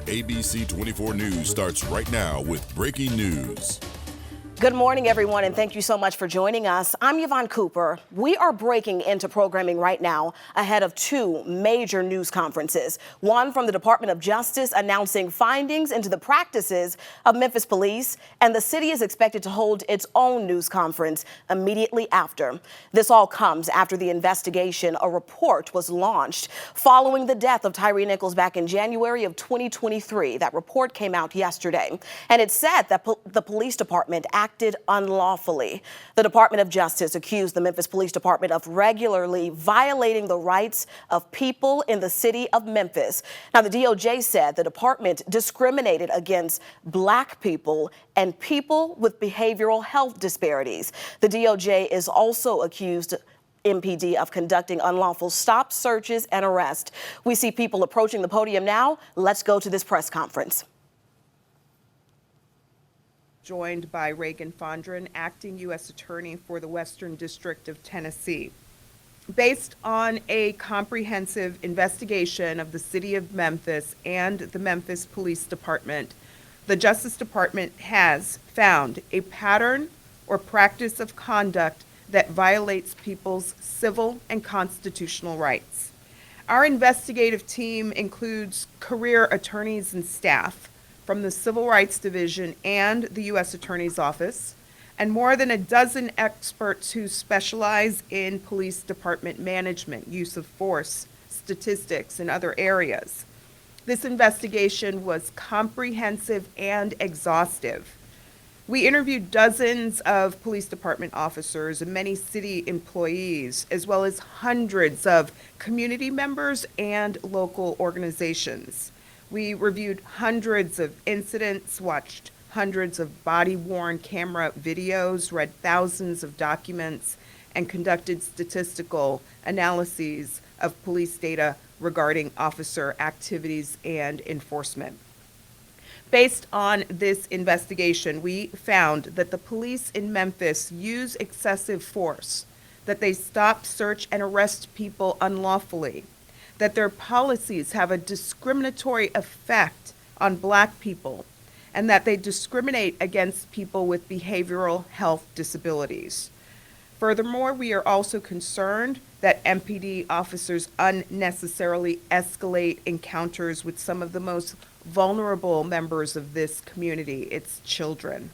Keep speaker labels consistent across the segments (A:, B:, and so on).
A: ABC 24 News starts right now with breaking news.
B: Good morning, everyone, and thank you so much for joining us. I'm Yvonne Cooper. We are breaking into programming right now ahead of two major news conferences. One from the Department of Justice announcing findings into the practices of Memphis Police, and the city is expected to hold its own news conference immediately after. This all comes after the investigation. A report was launched following the death of Tyre Nichols back in January of 2023. That report came out yesterday, and it said that the police department acted unlawfully. The Department of Justice accused the Memphis Police Department of regularly violating the rights of people in the city of Memphis. Now, the DOJ said the department discriminated against Black people and people with behavioral health disparities. The DOJ is also accused MPD of conducting unlawful stop, searches, and arrests. We see people approaching the podium now. Let's go to this press conference.
C: Joined by Reagan Fondren, acting U.S. Attorney for the Western District of Tennessee. Based on a comprehensive investigation of the city of Memphis and the Memphis Police Department, the Justice Department has found a pattern or practice of conduct that violates people's civil and constitutional rights. Our investigative team includes career attorneys and staff from the Civil Rights Division and the U.S. Attorney's Office, and more than a dozen experts who specialize in police department management, use of force, statistics, and other areas. This investigation was comprehensive and exhaustive. We interviewed dozens of police department officers and many city employees, as well as hundreds of community members and local organizations. We reviewed hundreds of incidents, watched hundreds of body-worn camera videos, read thousands of documents, and conducted statistical analyses of police data regarding officer activities and enforcement. Based on this investigation, we found that the police in Memphis use excessive force, that they stop, search, and arrest people unlawfully, that their policies have a discriminatory effect on Black people, and that they discriminate against people with behavioral health disabilities. Furthermore, we are also concerned that MPD officers unnecessarily escalate encounters with some of the most vulnerable members of this community, its children.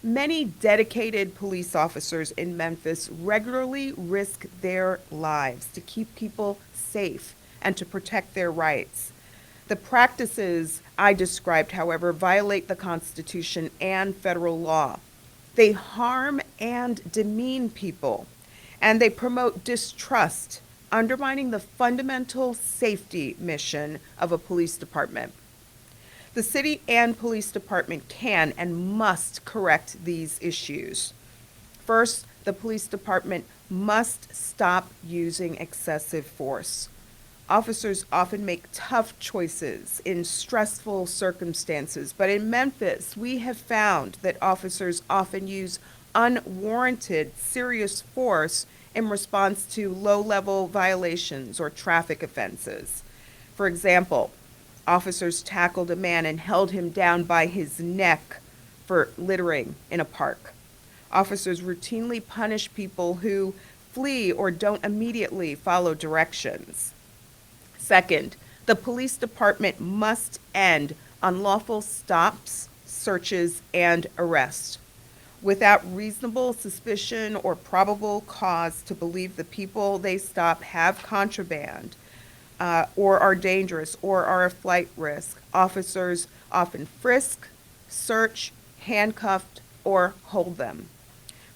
C: Many dedicated police officers in Memphis regularly risk their lives to keep people safe and to protect their rights. The practices I described, however, violate the Constitution and federal law. They harm and demean people, and they promote distrust, undermining the fundamental safety mission of a police department. The city and police department can and must correct these issues. First, the police department must stop using excessive force. Officers often make tough choices in stressful circumstances, but in Memphis, we have found that officers often use unwarranted, serious force in response to low-level violations or traffic offenses. For example, officers tackled a man and held him down by his neck for littering in a park. Officers routinely punish people who flee or don't immediately follow directions. Second, the police department must end unlawful stops, searches, and arrests. Without reasonable suspicion or probable cause to believe the people they stop have contraband, or are dangerous, or are a flight risk, officers often frisk, search, handcuff, or hold them.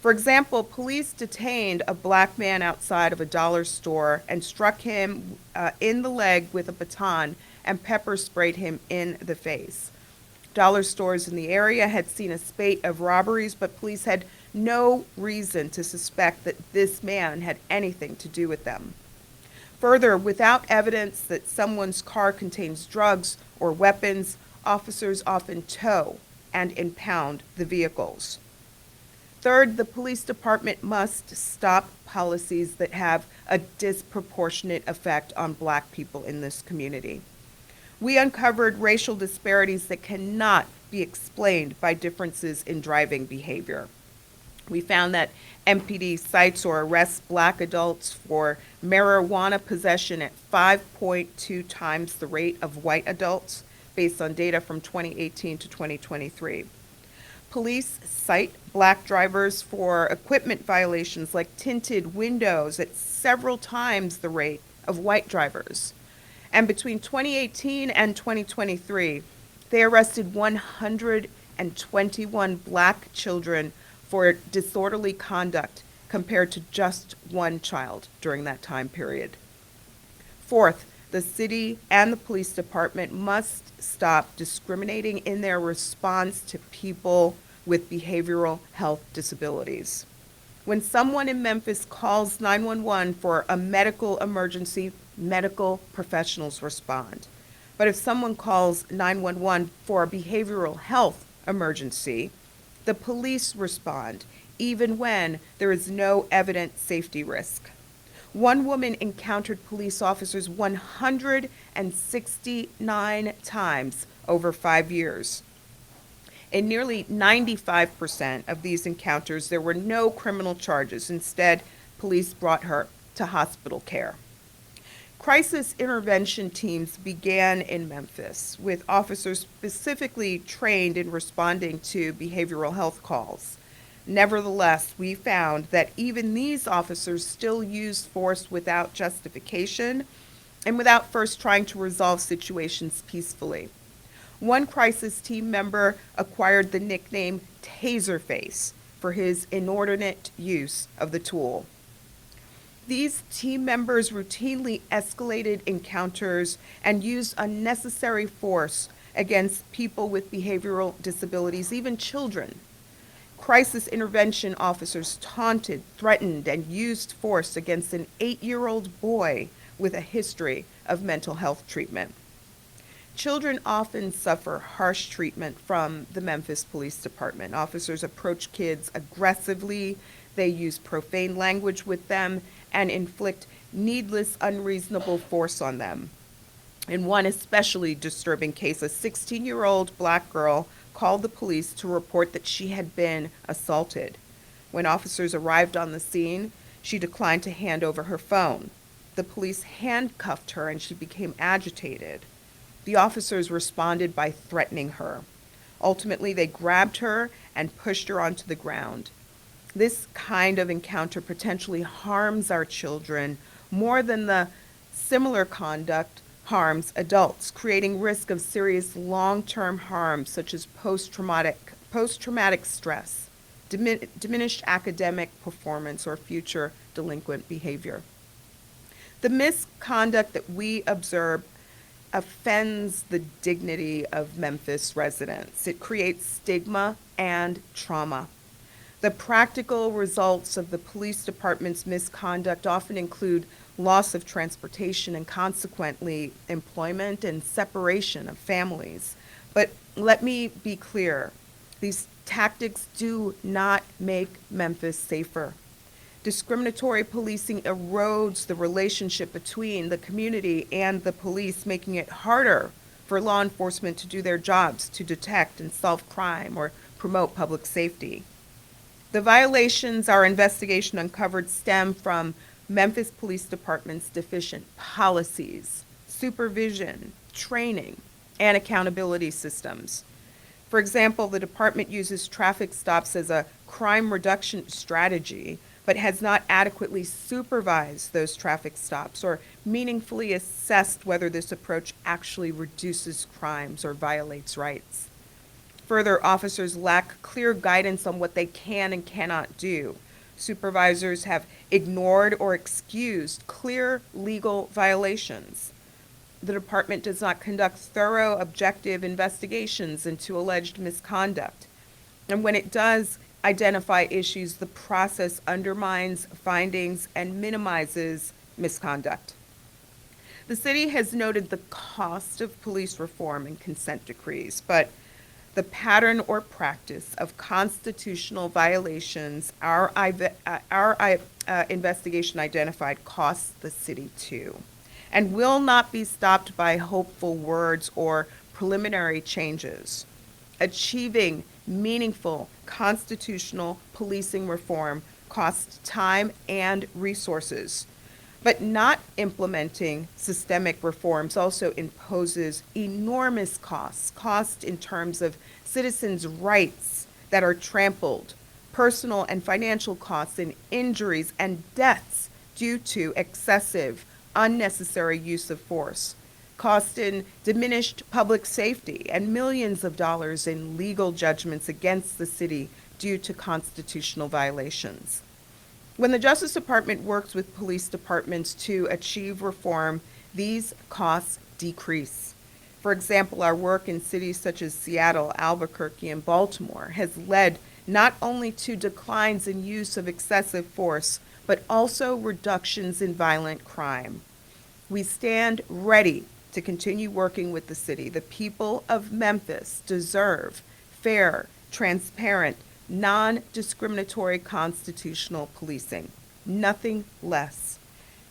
C: For example, police detained a Black man outside of a dollar store and struck him in the leg with a baton and pepper sprayed him in the face. Dollar stores in the area had seen a spate of robberies, but police had no reason to suspect that this man had anything to do with them. Further, without evidence that someone's car contains drugs or weapons, officers often tow and impound the vehicles. Third, the police department must stop policies that have a disproportionate effect on Black people in this community. We uncovered racial disparities that cannot be explained by differences in driving behavior. We found that MPD cites or arrests black adults for marijuana possession at 5.2 times the rate of white adults, based on data from 2018 to 2023. Police cite black drivers for equipment violations like tinted windows at several times the rate of white drivers. And between 2018 and 2023, they arrested 121 black children for disorderly conduct compared to just one child during that time period. Fourth, the city and the police department must stop discriminating in their response to people with behavioral health disabilities. When someone in Memphis calls 911 for a medical emergency, medical professionals respond. But if someone calls 911 for a behavioral health emergency, the police respond, even when there is no evident safety risk. One woman encountered police officers 169 times over 5 years. In nearly 95% of these encounters, there were no criminal charges. Instead, police brought her to hospital care. Crisis intervention teams began in Memphis with officers specifically trained in responding to behavioral health calls. Nevertheless, we found that even these officers still used force without justification and without first trying to resolve situations peacefully. One crisis team member acquired the nickname Taserface for his inordinate use of the tool. These team members routinely escalated encounters and used unnecessary force against people with behavioral disabilities, even children. Crisis intervention officers taunted, threatened, and used force against an 8-year-old boy with a history of mental health treatment. Children often suffer harsh treatment from the Memphis Police Department. Officers approach kids aggressively, they use profane language with them, and inflict needless, unreasonable force on them. In one especially disturbing case, a 16-year-old black girl called the police to report that she had been assaulted. When officers arrived on the scene, she declined to hand over her phone. The police handcuffed her and she became agitated. The officers responded by threatening her. Ultimately, they grabbed her and pushed her onto the ground. This kind of encounter potentially harms our children more than the similar conduct harms adults, creating risk of serious long-term harm such as post-traumatic stress, diminished academic performance, or future delinquent behavior. The misconduct that we observe offends the dignity of Memphis residents. It creates stigma and trauma. The practical results of the police department's misconduct often include loss of transportation and consequently employment and separation of families. But let me be clear, these tactics do not make Memphis safer. Discriminatory policing erodes the relationship between the community and the police, making it harder for law enforcement to do their jobs to detect and solve crime or promote public safety. The violations our investigation uncovered stem from Memphis Police Department's deficient policies, supervision, training, and accountability systems. For example, the department uses traffic stops as a crime reduction strategy, but has not adequately supervised those traffic stops or meaningfully assessed whether this approach actually reduces crimes or violates rights. Further, officers lack clear guidance on what they can and cannot do. Supervisors have ignored or excused clear legal violations. The department does not conduct thorough, objective investigations into alleged misconduct. And when it does identify issues, the process undermines findings and minimizes misconduct. The city has noted the cost of police reform and consent decrees, but the pattern or practice of constitutional violations our investigation identified costs the city too. and will not be stopped by hopeful words or preliminary changes. Achieving meaningful constitutional policing reform costs time and resources, but not implementing systemic reforms also imposes enormous costs in terms of citizens' rights that are trampled, personal and financial costs and injuries and deaths due to excessive, unnecessary use of force, cost in diminished public safety, and millions of dollars in legal judgments against the city due to constitutional violations. When the Justice Department works with police departments to achieve reform, these costs decrease. For example, our work in cities such as Seattle, Albuquerque, and Baltimore has led not only to declines in use of excessive force, but also reductions in violent crime. We stand ready to continue working with the city. The people of Memphis deserve fair, transparent, non-discriminatory constitutional policing, nothing less.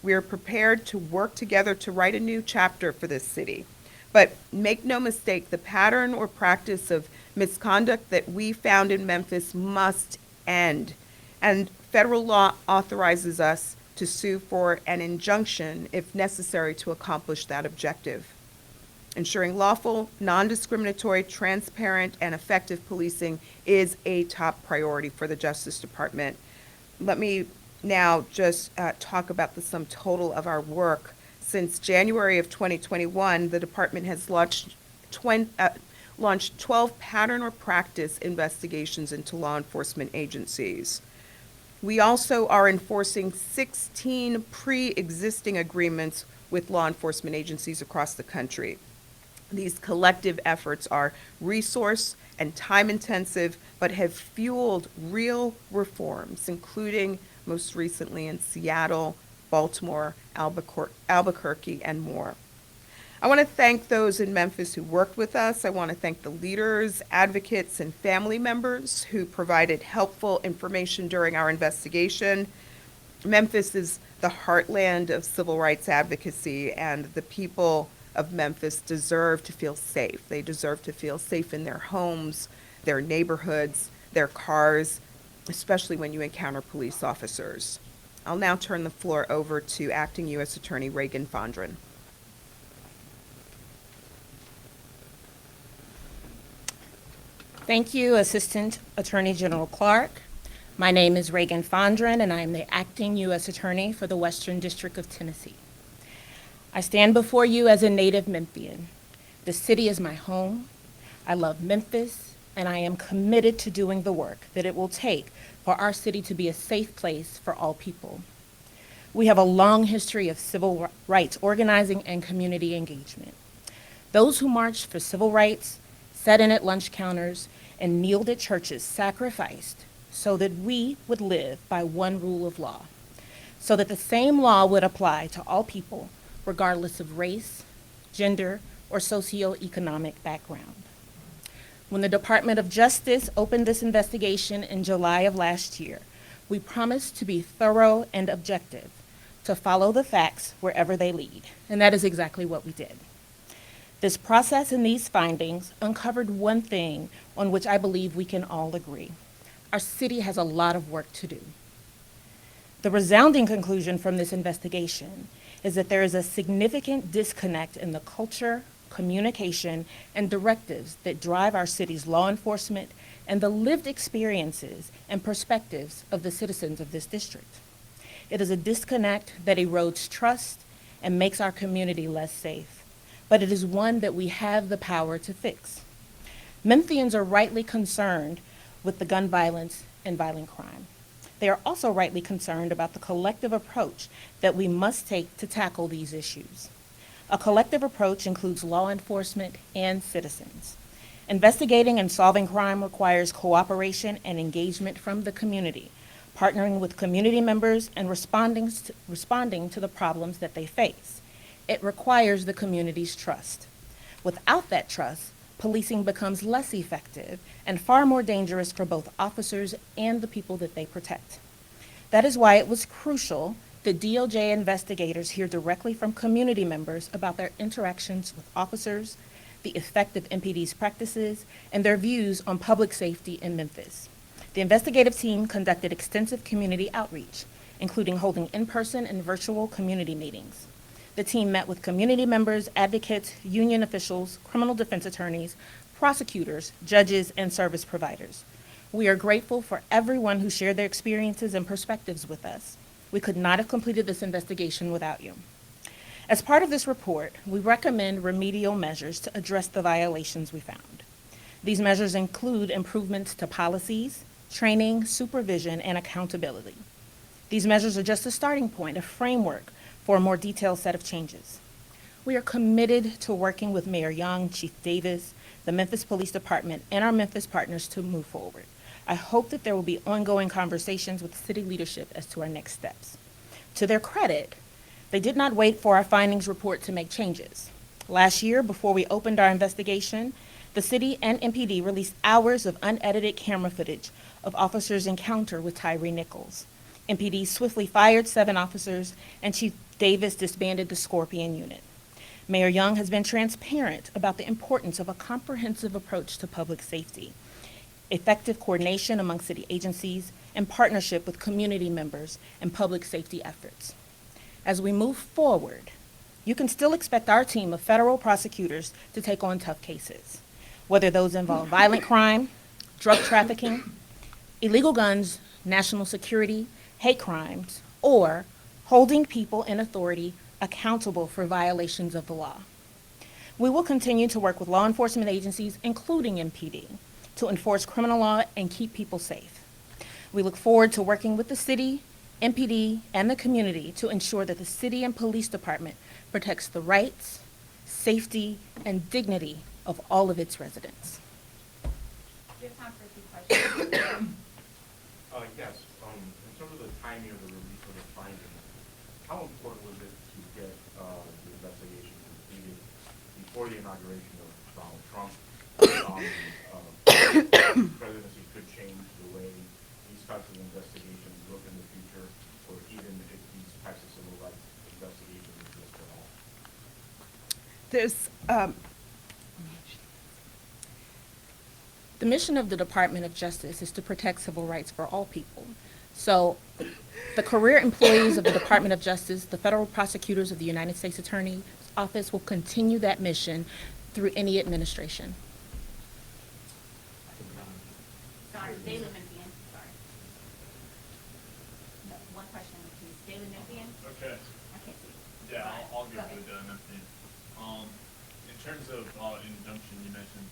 C: We are prepared to work together to write a new chapter for this city. But make no mistake, the pattern or practice of misconduct that we found in Memphis must end. And federal law authorizes us to sue for an injunction if necessary to accomplish that objective. Ensuring lawful, non-discriminatory, transparent, and effective policing is a top priority for the Justice Department. Let me now just talk about the sum total of our work. Since January of 2021, the department has launched 12 pattern or practice investigations into law enforcement agencies. We also are enforcing 16 pre-existing agreements with law enforcement agencies across the country. These collective efforts are resource and time intensive, but have fueled real reforms, including most recently in Seattle, Baltimore, Albuquerque, and more. I want to thank those in Memphis who worked with us. I want to thank the leaders, advocates, and family members who provided helpful information during our investigation. Memphis is the heartland of civil rights advocacy, and the people of Memphis deserve to feel safe. They deserve to feel safe in their homes, their neighborhoods, their cars, especially when you encounter police officers. I'll now turn the floor over to Acting U.S. Attorney Reagan Fondren.
D: Thank you, Assistant Attorney General Clark. My name is Reagan Fondren, and I am the Acting U.S. Attorney for the Western District of Tennessee. I stand before you as a native Memphian. The city is my home. I love Memphis, and I am committed to doing the work that it will take for our city to be a safe place for all people. We have a long history of civil rights organizing and community engagement. Those who marched for civil rights, sat in at lunch counters, and kneeled at churches sacrificed so that we would live by one rule of law, so that the same law would apply to all people, regardless of race, gender, or socioeconomic background. When the Department of Justice opened this investigation in July of last year, we promised to be thorough and objective, to follow the facts wherever they lead, and that is exactly what we did. This process and these findings uncovered one thing on which I believe we can all agree. Our city has a lot of work to do. The resounding conclusion from this investigation is that there is a significant disconnect in the culture, communication, and directives that drive our city's law enforcement and the lived experiences and perspectives of the citizens of this district. It is a disconnect that erodes trust and makes our community less safe, but it is one that we have the power to fix. Memphians are rightly concerned with the gun violence and violent crime. They are also rightly concerned about the collective approach that we must take to tackle these issues. A collective approach includes law enforcement and citizens. Investigating and solving crime requires cooperation and engagement from the community, partnering with community members and responding to the problems that they face. It requires the community's trust. Without that trust, policing becomes less effective and far more dangerous for both officers and the people that they protect. That is why it was crucial The DOJ investigators hear directly from community members about their interactions with officers, the effect of MPD's practices, and their views on public safety in Memphis. The investigative team conducted extensive community outreach, including holding in-person and virtual community meetings. The team met with community members, advocates, union officials, criminal defense attorneys, prosecutors, judges, and service providers. We are grateful for everyone who shared their experiences and perspectives with us. We could not have completed this investigation without you. As part of this report, we recommend remedial measures to address the violations we found. These measures include improvements to policies, training, supervision, and accountability. These measures are just a starting point, a framework for a more detailed set of changes. We are committed to working with Mayor Young, Chief Davis, the Memphis Police Department, and our Memphis partners to move forward. I hope that there will be ongoing conversations with city leadership as to our next steps. To their credit, they did not wait for our findings report to make changes. Last year, before we opened our investigation, the city and MPD released hours of unedited camera footage of officers' encounter with Tyre Nichols. MPD swiftly fired 7 officers, and Chief Davis disbanded the Scorpion unit. Mayor Young has been transparent about the importance of a comprehensive approach to public safety, effective coordination among city agencies, and partnership with community members and public safety efforts. As we move forward, you can still expect our team of federal prosecutors to take on tough cases, whether those involve violent crime, drug trafficking, illegal guns, national security, hate crimes, or holding people in authority accountable for violations of the law. We will continue to work with law enforcement agencies, including MPD, to enforce criminal law and keep people safe. We look forward to working with the city, MPD, and the community to ensure that the city and police department protects the rights, safety, and dignity of all of its residents.
E: We have time for a few questions.
F: Yes, in terms of the timing of the release of the findings, how important was it to get the investigation completed before the inauguration of Donald Trump? Presidency could change the way these types of investigations look in the future, or even if these types of civil rights investigations exist at all.
D: The mission of the Department of Justice is to protect civil rights for all people. So the career employees of the Department of Justice, the federal prosecutors of the United States Attorney's Office will continue that mission through any administration.
E: Sorry, Daily Memphian, sorry. No, one question, please. Daily Memphian?
G: Okay.
E: I can't see.
G: Yeah, I'll
E: Go
G: go
E: ahead.
G: for the Memphis. In terms of injunction, you mentioned,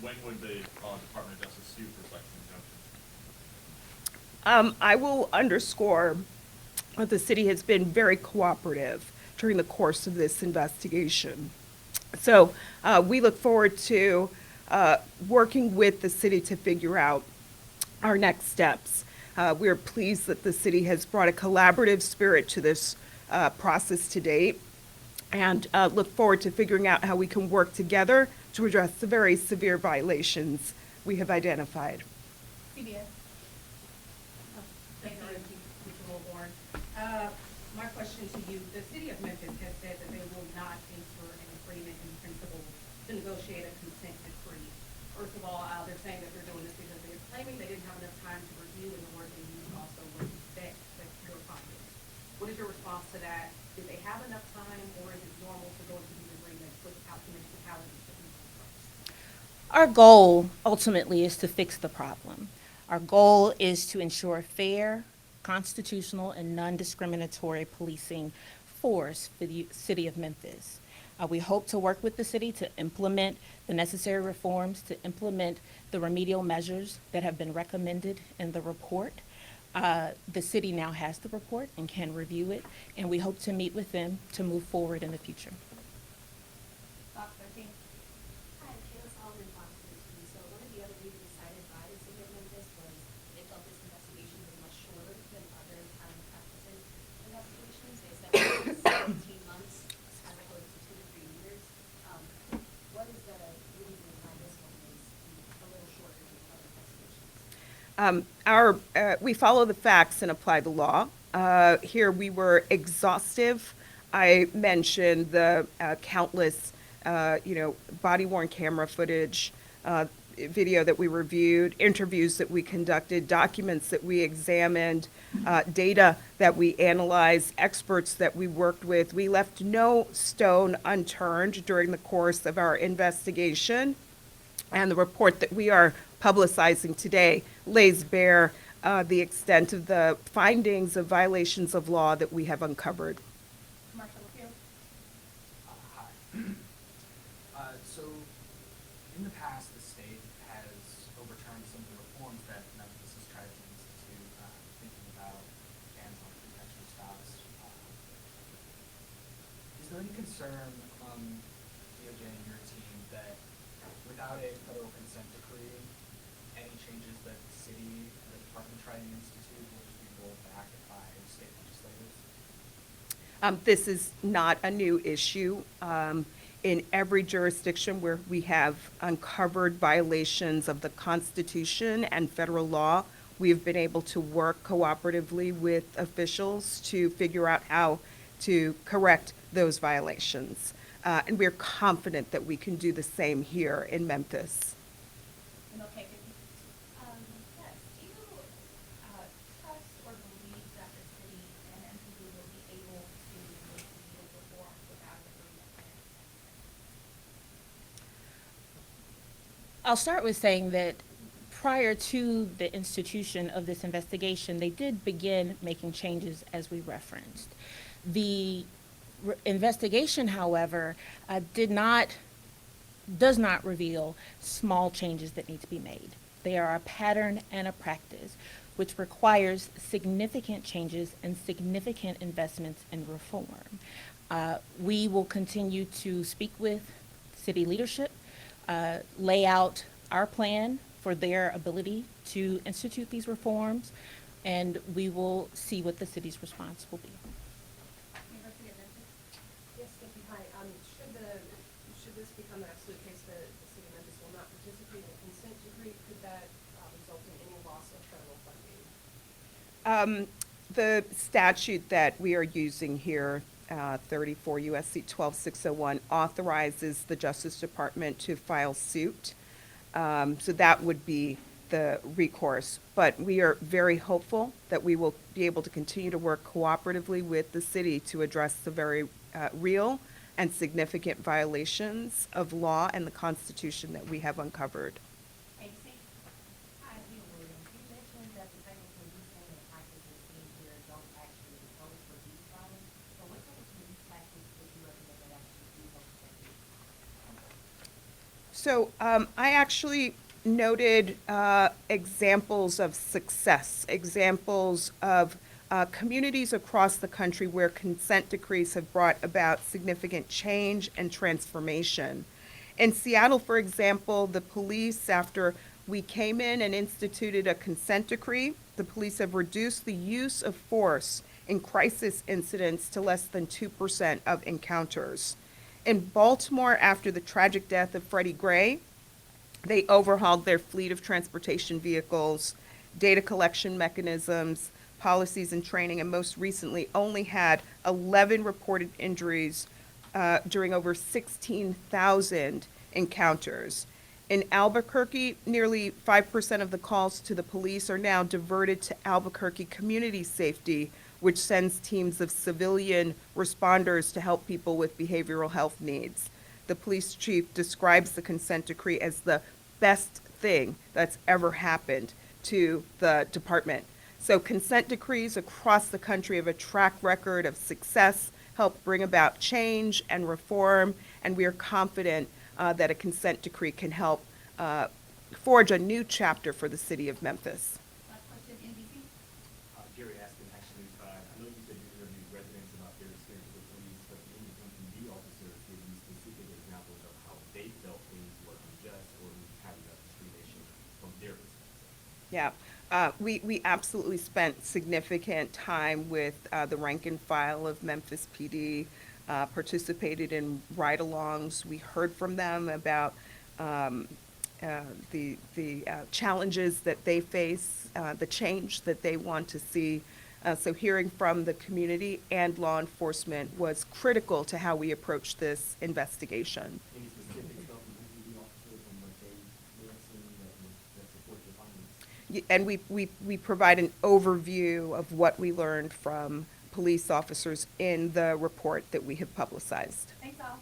G: when would the Department of Justice sue for such an injunction?
C: I will underscore that the city has been very cooperative during the course of this investigation. So we look forward to working with the city to figure out our next steps. We are pleased that the city has brought a collaborative spirit to this process to date, and look forward to figuring out how we can work together to address the very severe violations we have identified.
E: CBS.
H: Thank you, Mr. Wilborn. My question to you, the city of Memphis has said that they will not enter an agreement in principle to negotiate a consent decree. First of all, they're saying that they're doing this because they're claiming they didn't have enough time to review, and the word they used also was respect your findings. What is your response to that? Did they have enough time, or is it normal to go into these agreements without the municipalities to do first?
D: Our goal ultimately is to fix the problem. Our goal is to ensure fair, constitutional, and non-discriminatory policing force for the city of Memphis. We hope to work with the city to implement the necessary reforms, to implement the remedial measures that have been recommended in the report. The city now has the report and can review it, and we hope to meet with them to move forward in the future.
E: Box 13.
I: Hi, Kayla Solomon, Fox News. So one of the other reasons cited by the city of Memphis was they felt this investigation was much shorter than other time practices investigations. They said it was 17 months as opposed to 2 to 3 years. What is the reason why this one is a little shorter than other investigations?
C: We follow the facts and apply the law. Here we were exhaustive. I mentioned the countless, body-worn camera footage, video that we reviewed, interviews that we conducted, documents that we examined, data that we analyzed, experts that we worked with. We left no stone unturned during the course of our investigation. And the report that we are publicizing today lays bare the extent of the findings of violations of law that we have uncovered.
H: Marshall Appeal.
J: Hi. So, in the past, the state has overturned some of the reforms that Memphis has tried to institute, thinking about bans on contextual stops. Is there any concern among DOJ and your team that without a federal consent decree, any changes that the city and the department try to institute will just be rolled back by state legislators?
C: This is not a new issue. In every jurisdiction where we have uncovered violations of the Constitution and federal law, we have been able to work cooperatively with officials to figure out how to correct those violations. And we're confident that we can do the same here in Memphis.
H: Okay.
I: Yes, do you trust or believe that the city and MPD will be able to make needed reforms without agreement?
D: I'll start with saying that prior to the institution of this investigation, they did begin making changes as we referenced. The investigation, however, does not reveal small changes that need to be made. They are a pattern and a practice, which requires significant changes and significant investments in reform. We will continue to speak with city leadership, lay out our plan for their ability to institute these reforms, and we will see what the city's response will be.
H: University of Memphis.
K: Yes, thank you. Hi. Should this become an absolute case that the city of Memphis will not participate in a consent decree, could that result in any loss of federal funding?
C: The statute that we are using here, 34 U.S.C. 12601, authorizes the Justice Department to file suit. So that would be the recourse. But we are very hopeful that we will be able to continue to work cooperatively with the city to address the very real and significant violations of law and the Constitution that we have uncovered.
H: ABC.
K: Hi, Lee Williams. You mentioned that the technical policing and practices seen here don't actually code for these problems. So what type of police tactics would you recommend that actually do help protect?
C: So I actually noted examples of success, examples of communities across the country where consent decrees have brought about significant change and transformation. In Seattle, for example, the police, after we came in and instituted a consent decree, the police have reduced the use of force in crisis incidents to less than 2% of encounters. In Baltimore, after the tragic death of Freddie Gray, they overhauled their fleet of transportation vehicles, data collection mechanisms, policies and training, and most recently only had 11 reported injuries during over 16,000 encounters. In Albuquerque, nearly 5% of the calls to the police are now diverted to Albuquerque Community Safety, which sends teams of civilian responders to help people with behavioral health needs. The police chief describes the consent decree as the best thing that's ever happened to the department. So consent decrees across the country have a track record of success, help bring about change and reform, and we are confident that a consent decree can help forge a new chapter for the city of Memphis.
H: Last question, NBC.
F: Gary Askin, Action News 5. I know you said you interviewed residents about their experience with police, but many MPD officers gave you specific examples of how they felt things were unjust or having a discrimination from their perspective.
C: Yeah, we absolutely spent significant time with the rank and file of Memphis PD, participated in ride-alongs. We heard from them about the challenges that they face, the change that they want to see So hearing from the community and law enforcement was critical to how we approach this investigation.
F: Any specifics of the MPD officers and what they have seen that support your findings?
C: And we provide an overview of what we learned from police officers in the report that we have publicized.
H: Thanks all.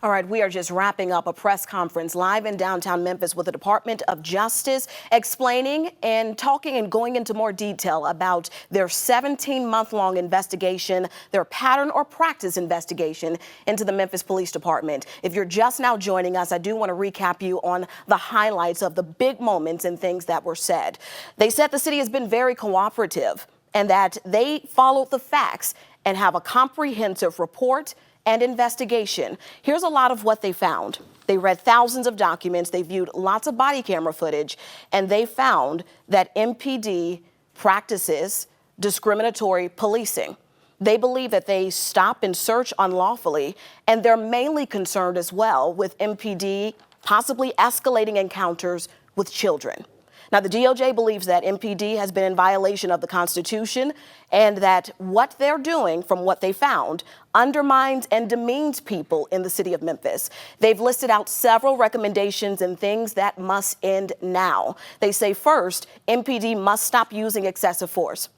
B: All right, we are just wrapping up a press conference live in downtown Memphis with the Department of Justice explaining and talking and going into more detail about their 17-month-long investigation, their pattern or practice investigation into the Memphis Police Department. If you're just now joining us, I do want to recap you on the highlights of the big moments and things that were said. They said the city has been very cooperative and that they followed the facts and have a comprehensive report and investigation. Here's a lot of what they found. They read thousands of documents, they viewed lots of body camera footage, and they found that MPD practices discriminatory policing. They believe that they stop and search unlawfully, and they're mainly concerned as well with MPD possibly escalating encounters with children. Now, the DOJ believes that MPD has been in violation of the Constitution and that what they're doing, from what they found, undermines and demeans people in the city of Memphis. They've listed out several recommendations and things that must end now. They say, first, MPD must stop using excessive force.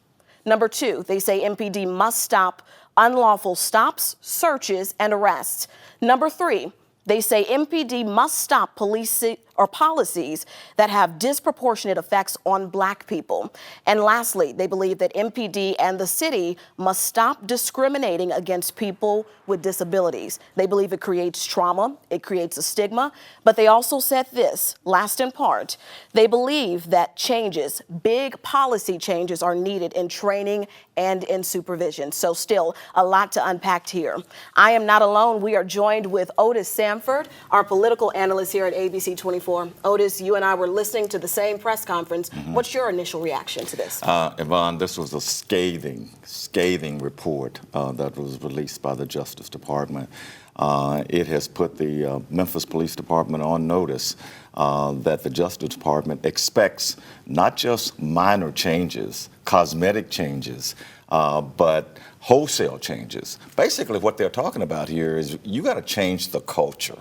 B: Number two, they say MPD must stop unlawful stops, searches, and arrests. Number three, they say MPD must stop policies that have disproportionate effects on Black people. And lastly, they believe that MPD and the city must stop discriminating against people with disabilities. They believe it creates trauma, it creates a stigma, but they also said this, last in part, they believe that changes, big policy changes are needed in training and in supervision. So still a lot to unpack here. I am not alone. We are joined with Otis Sanford, our political analyst here at ABC 24. Otis, you and I were listening to the same press conference. What's your initial reaction to this?
L: Yvonne, this was a scathing report that was released by the Justice Department. It has put the Memphis Police Department on notice that the Justice Department expects not just minor changes, cosmetic changes, but wholesale changes. Basically, what they're talking about here is you got to change the culture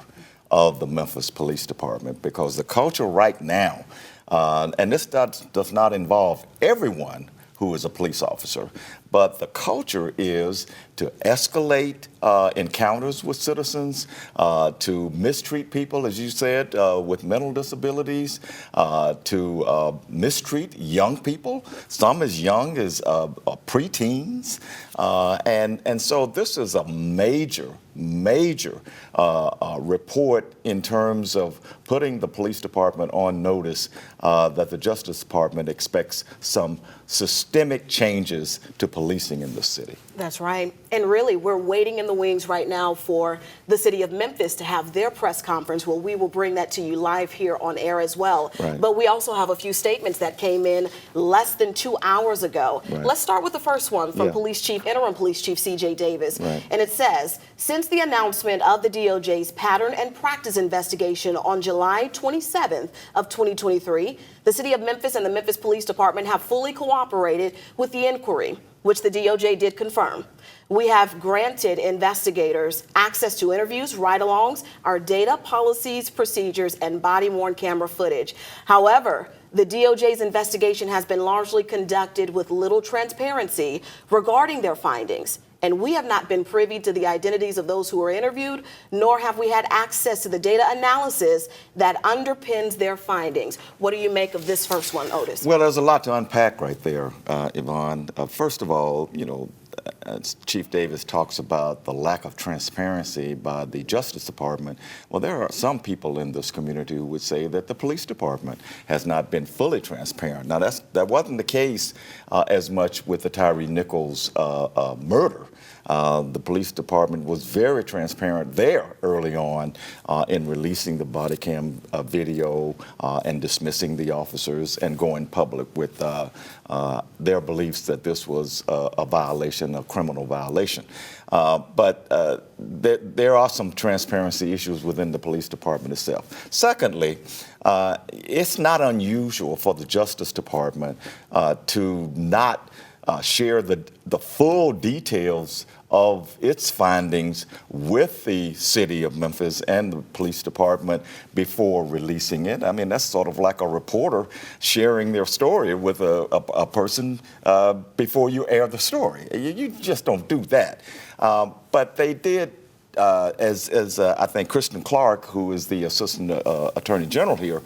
L: of the Memphis Police Department, because the culture right now, and this does not involve everyone who is a police officer, but the culture is to escalate encounters with citizens, to mistreat people, as you said, with mental disabilities, to mistreat young people, some as young as preteens. And so this is a major report in terms of putting the police department on notice that the Justice Department expects some systemic changes to policing in the city.
B: That's right. And really, we're waiting in the wings right now for the city of Memphis to have their press conference. Well, we will bring that to you live here on air as well.
L: Right.
B: But we also have a few statements that came in less than 2 hours ago.
L: Right.
B: Let's start with the first one from Interim Police Chief C.J. Davis.
L: Right.
B: And it says, since the announcement of the DOJ's pattern and practice investigation on July 27th of 2023, the city of Memphis and the Memphis Police Department have fully cooperated with the inquiry, which the DOJ did confirm. We have granted investigators access to interviews, ride-alongs, our data, policies, procedures, and body-worn camera footage. However, the DOJ's investigation has been largely conducted with little transparency regarding their findings. And we have not been privy to the identities of those who were interviewed, nor have we had access to the data analysis that underpins their findings. What do you make of this first one, Otis?
L: Well, there's a lot to unpack right there, Yvonne. First of all, as Chief Davis talks about the lack of transparency by the Justice Department. Well, there are some people in this community who would say that the police department has not been fully transparent. Now, that wasn't the case as much with the Tyre Nichols murder. The police department was very transparent there early on in releasing the body cam video and dismissing the officers and going public with their beliefs that this was a violation, a criminal violation. But there are some transparency issues within the police department itself. Secondly, It's not unusual for the Justice Department to not share the full details of its findings with the city of Memphis and the police department before releasing it. I mean, that's sort of like a reporter sharing their story with a person before you air the story. You just don't do that. But they did, as I think Kristen Clark, who is the Assistant Attorney General here,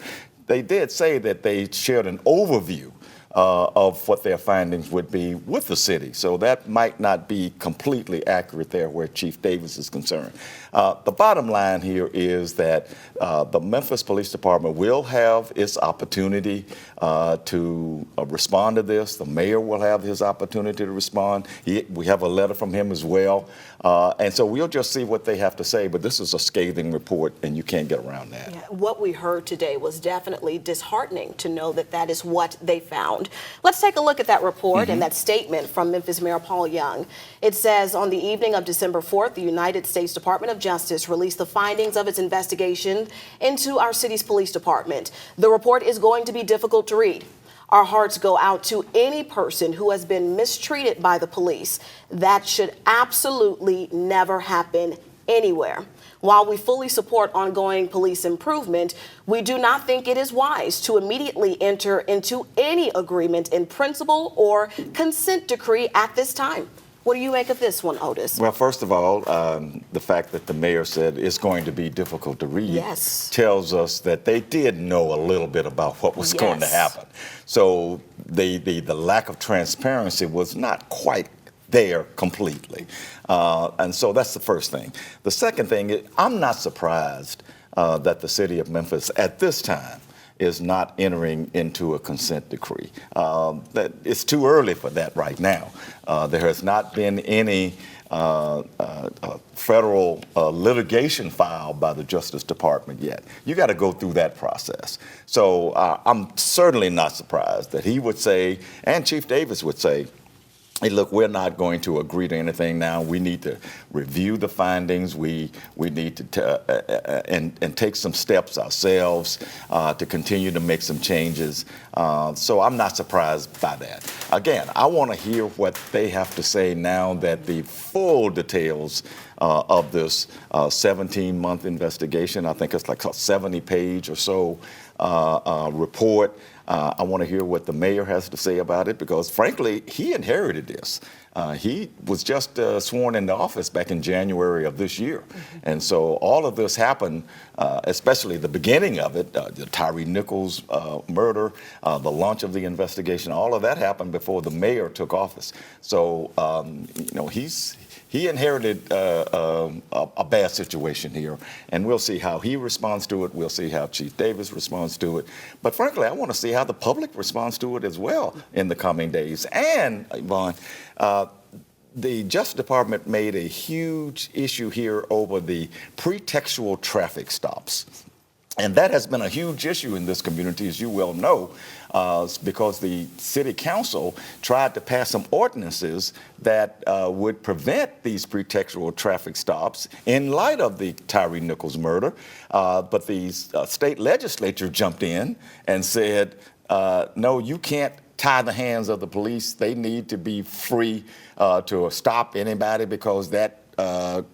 L: they did say that they shared an overview of what their findings would be with the city. So that might not be completely accurate there where Chief Davis is concerned. The bottom line here is that the Memphis Police Department will have its opportunity to respond to this. The mayor will have his opportunity to respond. We have a letter from him as well. And so we'll just see what they have to say. But this is a scathing report, and you can't get around that.
B: Yeah, what we heard today was definitely disheartening to know that that is what they found. Let's take a look at that report and that statement from Memphis Mayor Paul Young. It says, on the evening of December 4th, the United States Department of Justice released the findings of its investigation into our city's police department. The report is going to be difficult to read. Our hearts go out to any person who has been mistreated by the police. That should absolutely never happen anywhere. While we fully support ongoing police improvement, we do not think it is wise to immediately enter into any agreement in principle or consent decree at this time. What do you make of this one, Otis?
L: Well, first of all, the fact that the mayor said it's going to be difficult to read tells us that they did know a little bit about what was going to happen. So the lack of transparency was not quite there completely. And so that's the first thing. The second thing is, I'm not surprised that the city of Memphis at this time is not entering into a consent decree. That it's too early for that right now. There has not been any federal litigation filed by the Justice Department yet. You got to go through that process. So I'm certainly not surprised that he would say, and Chief Davis would say, hey, look, we're not going to agree to anything now. We need to review the findings. We need to and take some steps ourselves to continue to make some changes. So I'm not surprised by that. Again, I want to hear what they have to say now that the full details of this 17-month investigation, I think it's like a 70-page or so report. I want to hear what the mayor has to say about it because, frankly, he inherited this. He was just sworn into office back in January of this year. And so all of this happened, especially the beginning of it, the Tyre Nichols murder, the launch of the investigation, all of that happened before the mayor took office. So, he inherited a bad situation here, and we'll see how he responds to it. We'll see how Chief Davis responds to it. But frankly, I want to see how the public responds to it as well in the coming days. And, Yvonne, the Justice Department made a huge issue here over the pretextual traffic stops. And that has been a huge issue in this community, as you well know, because the city council tried to pass some ordinances that would prevent these pretextual traffic stops in light of the Tyre Nichols murder. But the state legislature jumped in and said, no, you can't tie the hands of the police. They need to be free to stop anybody because that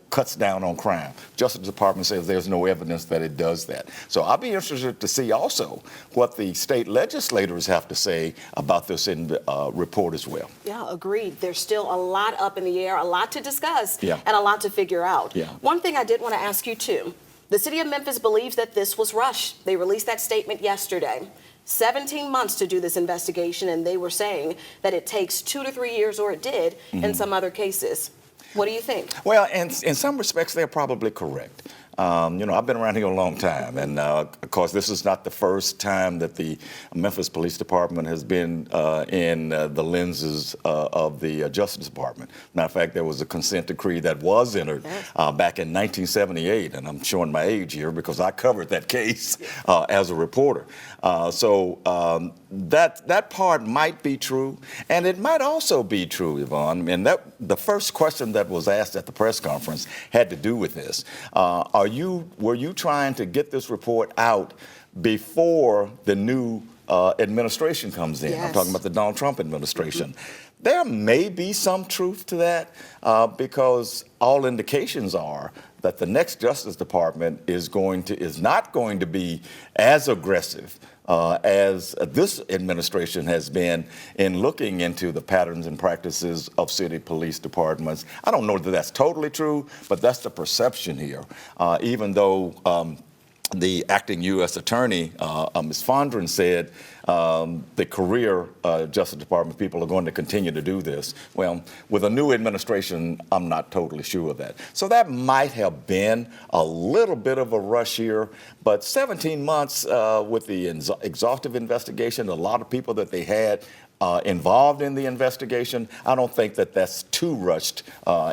L: cuts down on crime. Justice Department says there's no evidence that it does that. So I'll be interested to see also what the state legislators have to say about this in the report as well.
B: Yeah, agreed. There's still a lot up in the air, a lot to discuss,
L: and
B: a lot to figure out.
L: Yeah.
B: One thing I did want to ask you too, the city of Memphis believes that this was rushed. They released that statement yesterday. 17 months to do this investigation, and they were saying that it takes 2 to 3 years, or it did in some other cases. What do you think?
L: Well, in some respects, they're probably correct. I've been around here a long time, and of course, this is not the first time that the Memphis Police Department has been in the lenses of the Justice Department. Matter of fact, there was a consent decree that was entered back in 1978, and I'm showing my age here because I covered that case as a reporter. So that part might be true, and it might also be true, Yvonne. And the first question that was asked at the press conference had to do with this. Were you trying to get this report out before the new administration comes in.
B: Yes.
L: I'm talking about the Donald Trump administration. There may be some truth to that because all indications are that the next Justice Department is not going to be as aggressive as this administration has been in looking into the patterns and practices of city police departments. I don't know that that's totally true, but that's the perception here. Even though the acting U.S. Attorney, Ms. Fondren, said the career Justice Department people are going to continue to do this. Well, with a new administration, I'm not totally sure of that. So that might have been a little bit of a rush here, but 17 months with the exhaustive investigation, a lot of people that they had involved in the investigation, I don't think that that's too rushed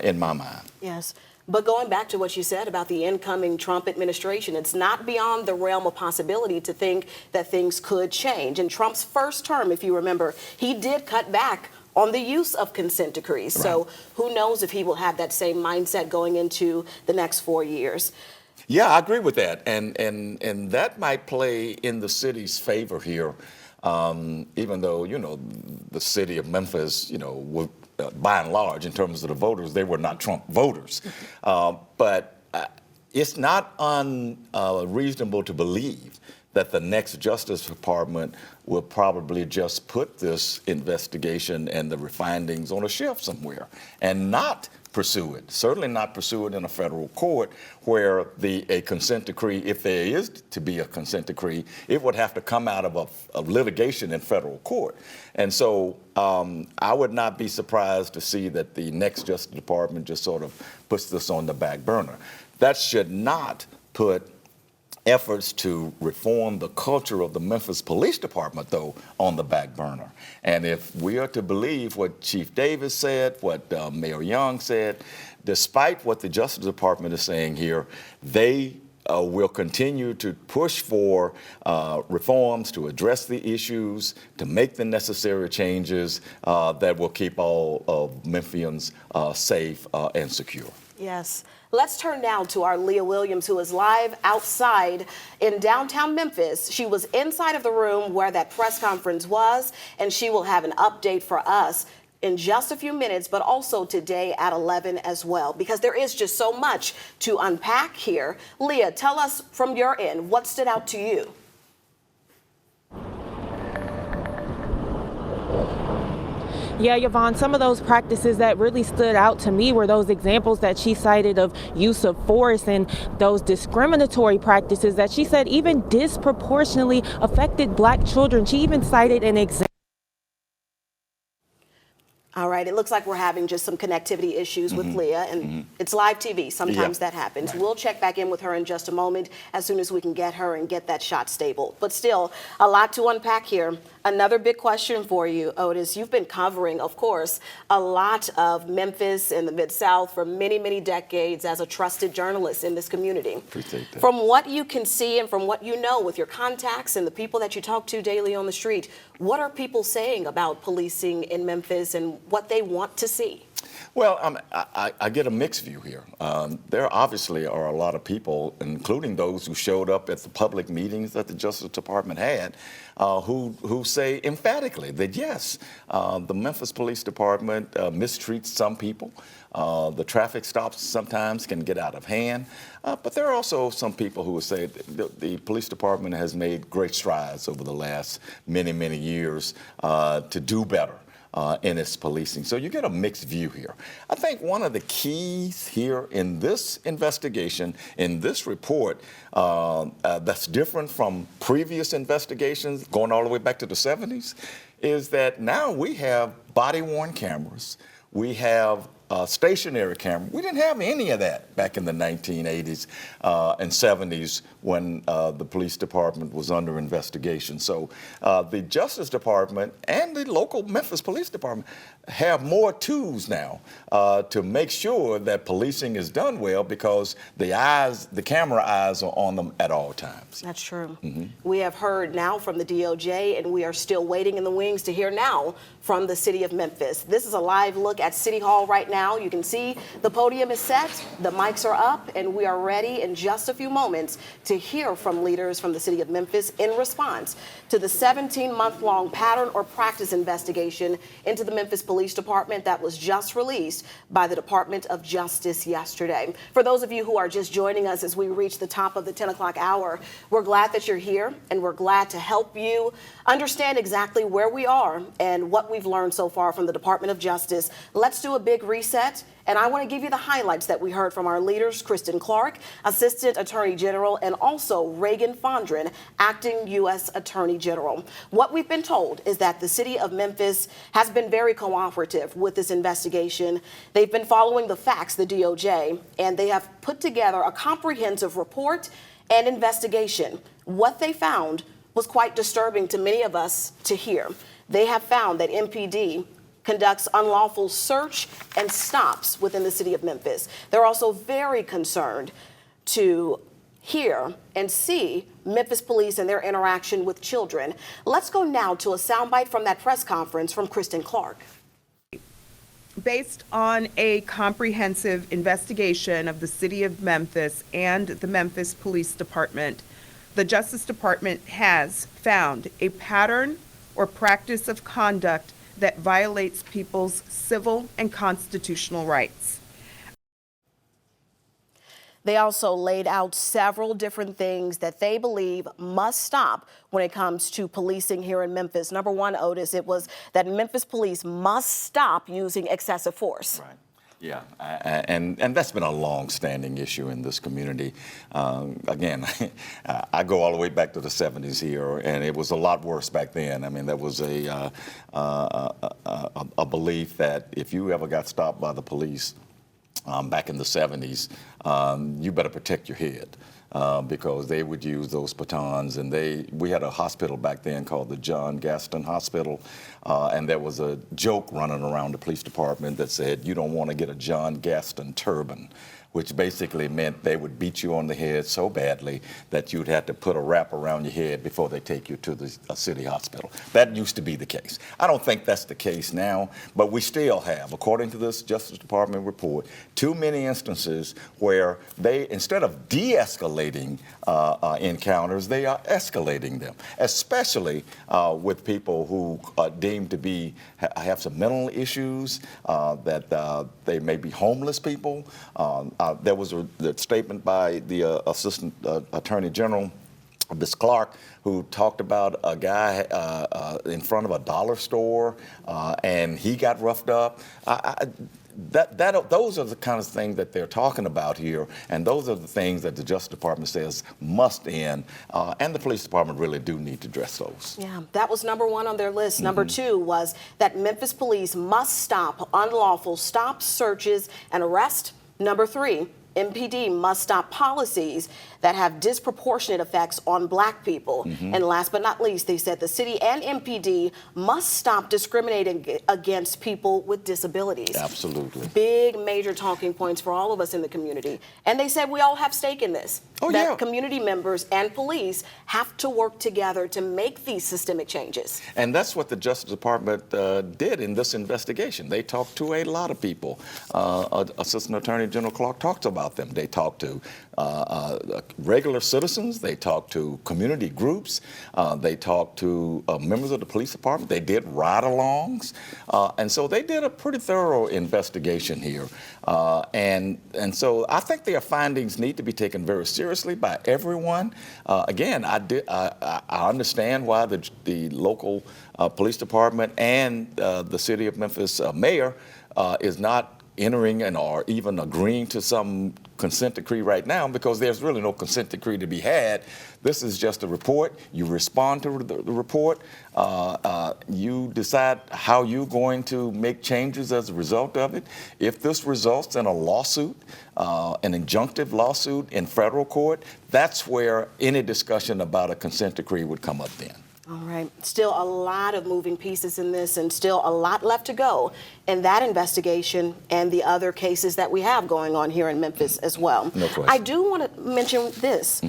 L: in my mind.
B: Yes. But going back to what you said about the incoming Trump administration, it's not beyond the realm of possibility to think that things could change. In Trump's first term, if you remember, he did cut back on the use of consent decrees.
L: Right.
B: So who knows if he will have that same mindset going into the next 4 years.
L: Yeah, I agree with that. And that might play in the city's favor here, even though, the city of Memphis, by and large, in terms of the voters, they were not Trump voters. But it's not unreasonable to believe that the next Justice Department will probably just put this investigation and the findings on a shelf somewhere and not pursue it, certainly not pursue it in a federal court where a consent decree, if there is to be a consent decree, it would have to come out of a litigation in federal court. And so I would not be surprised to see that the next Justice Department just sort of puts this on the back burner. That should not put efforts to reform the culture of the Memphis Police Department, though, on the back burner. And if we are to believe what Chief Davis said, what Mayor Young said, despite what the Justice Department is saying here, they will continue to push for reforms to address the issues, to make the necessary changes that will keep all of Memphians safe and secure.
B: Yes. Let's turn now to our Leah Williams, who is live outside in downtown Memphis. She was inside of the room where that press conference was, and she will have an update for us in just a few minutes, but also today at 11 as well, because there is just so much to unpack here. Leah, tell us from your end, what stood out to you?
D: Yeah, Yvonne, some of those practices that really stood out to me were those examples that she cited of use of force and those discriminatory practices that she said even disproportionately affected Black children. She even cited an example.
B: All right, it looks like we're having just some connectivity issues with Leah, and it's live TV. Sometimes that happens. We'll check back in with her in just a moment as soon as we can get her and get that shot stable. But still, a lot to unpack here. Another big question for you, Otis. You've been covering, of course, a lot of Memphis and the Mid-South for many, many decades as a trusted journalist in this community.
L: Appreciate that.
B: From what you can see and from what you know with your contacts and the people that you talk to daily on the street, what are people saying about policing in Memphis and what they want to see?
L: Well, I get a mixed view here. There obviously are a lot of people, including those who showed up at the public meetings that the Justice Department had, who say emphatically that yes, the Memphis Police Department mistreats some people. The traffic stops sometimes can get out of hand. But there are also some people who would say the police department has made great strides over the last many, many years to do better in its policing. So you get a mixed view here. I think one of the keys here in this investigation, in this report, that's different from previous investigations going all the way back to the 70s, is that now we have body-worn cameras. We have stationary camera. We didn't have any of that back in the 1980s and 70s when the police department was under investigation. So the Justice Department and the local Memphis Police Department have more tools now to make sure that policing is done well because the camera eyes are on them at all times.
B: That's true. We have heard now from the DOJ, and we are still waiting in the wings to hear now from the city of Memphis. This is a live look at City Hall right now. now. You can see the podium is set, the mics are up, and we are ready in just a few moments to hear from leaders from the city of Memphis in response to the 17-month-long pattern or practice investigation into the Memphis Police Department that was just released by the Department of Justice yesterday. For those of you who are just joining us as we reach the top of the 10 o'clock hour, we're glad that you're here, and we're glad to help you understand exactly where we are and what we've learned so far from the Department of Justice. Let's do a big reset, and I want to give you the highlights that we heard from our leaders, Kristen Clark, Assistant Attorney General, and also Reagan Fondren, Acting U.S. Attorney General. What we've been told is that the city of Memphis has been very cooperative with this investigation. They've been following the facts, the DOJ, and they have put together a comprehensive report and investigation. What they found was quite disturbing to many of us to hear. They have found that MPD conducts unlawful search and stops within the city of Memphis. They're also very concerned to hear and see Memphis Police and their interaction with children. Let's go now to a soundbite from that press conference from Kristen Clark.
C: Based on a comprehensive investigation of the city of Memphis and the Memphis Police Department, the Justice Department has found a pattern or practice of conduct that violates people's civil and constitutional rights.
B: They also laid out several different things that they believe must stop when it comes to policing here in Memphis. Number one, Otis, it was that Memphis Police must stop using excessive force.
L: Right. Yeah, and that's been a long-standing issue in this community. Again, I go all the way back to the 70s here, and it was a lot worse back then. I mean, there was a belief that if you ever got stopped by the police back in the 70s, you better protect your head. Because they would use those batons, and we had a hospital back then called the John Gaston Hospital, and there was a joke running around the police department that said, you don't want to get a John Gaston turban, which basically meant they would beat you on the head so badly that you'd have to put a wrap around your head before they take you to the city hospital. That used to be the case. I don't think that's the case now, but we still have, according to this Justice Department report, too many instances where they, instead of de-escalating encounters, they are escalating them, especially with people who are deemed to have some mental issues, that they may be homeless people. There was the statement by the Assistant Attorney General, Ms. Clark, who talked about a guy in front of a dollar store, and he got roughed up. Those are the kind of things that they're talking about here, and those are the things that the Justice Department says must end, and the police department really do need to address those.
B: Yeah, that was number one on their list. Number two was that Memphis Police must stop unlawful stops, searches, and arrests. Number three, MPD must stop policies that have disproportionate effects on Black people. And last but not least, they said the city and MPD must stop discriminating against people with disabilities.
L: Absolutely.
B: Big, major talking points for all of us in the community. And they said we all have stake in this. That community members and police have to work together to make these systemic changes.
L: And that's what the Justice Department did in this investigation. They talked to a lot of people. Assistant Attorney General Clark talked about them. They talked to regular citizens. They talked to community groups. They talked to members of the police department. They did ride-alongs. And so they did a pretty thorough investigation here. And so I think their findings need to be taken very seriously by everyone. Again, I understand why the local police department and the city of Memphis mayor is not entering or even agreeing to some consent decree right now, because there's really no consent decree to be had. This is just a report. You respond to the report. You decide how you're going to make changes as a result of it. If this results in a lawsuit, an injunctive lawsuit in federal court, that's where any discussion about a consent decree would come up then.
B: All right. Still a lot of moving pieces in this, and still a lot left to go in that investigation and the other cases that we have going on here in Memphis as well.
L: No question.
B: I do want to mention this.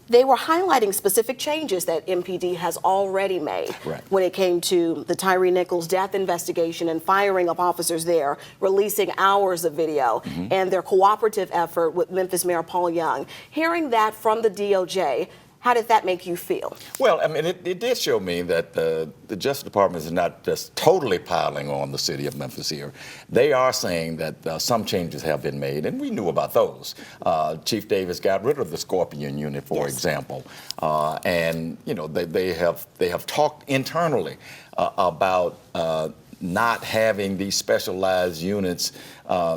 B: they were highlighting specific changes that MPD has already made when it came to the Tyre Nichols death investigation and firing of officers there, releasing hours of video, and their cooperative effort with Memphis Mayor Paul Young. Hearing that from the DOJ, how did that make you feel?
L: Well, I mean, it did show me that the Justice Department is not just totally piling on the city of Memphis here. They are saying that some changes have been made, and we knew about those. Chief Davis got rid of the Scorpion unit, for example, and you know they have talked internally about not having these specialized units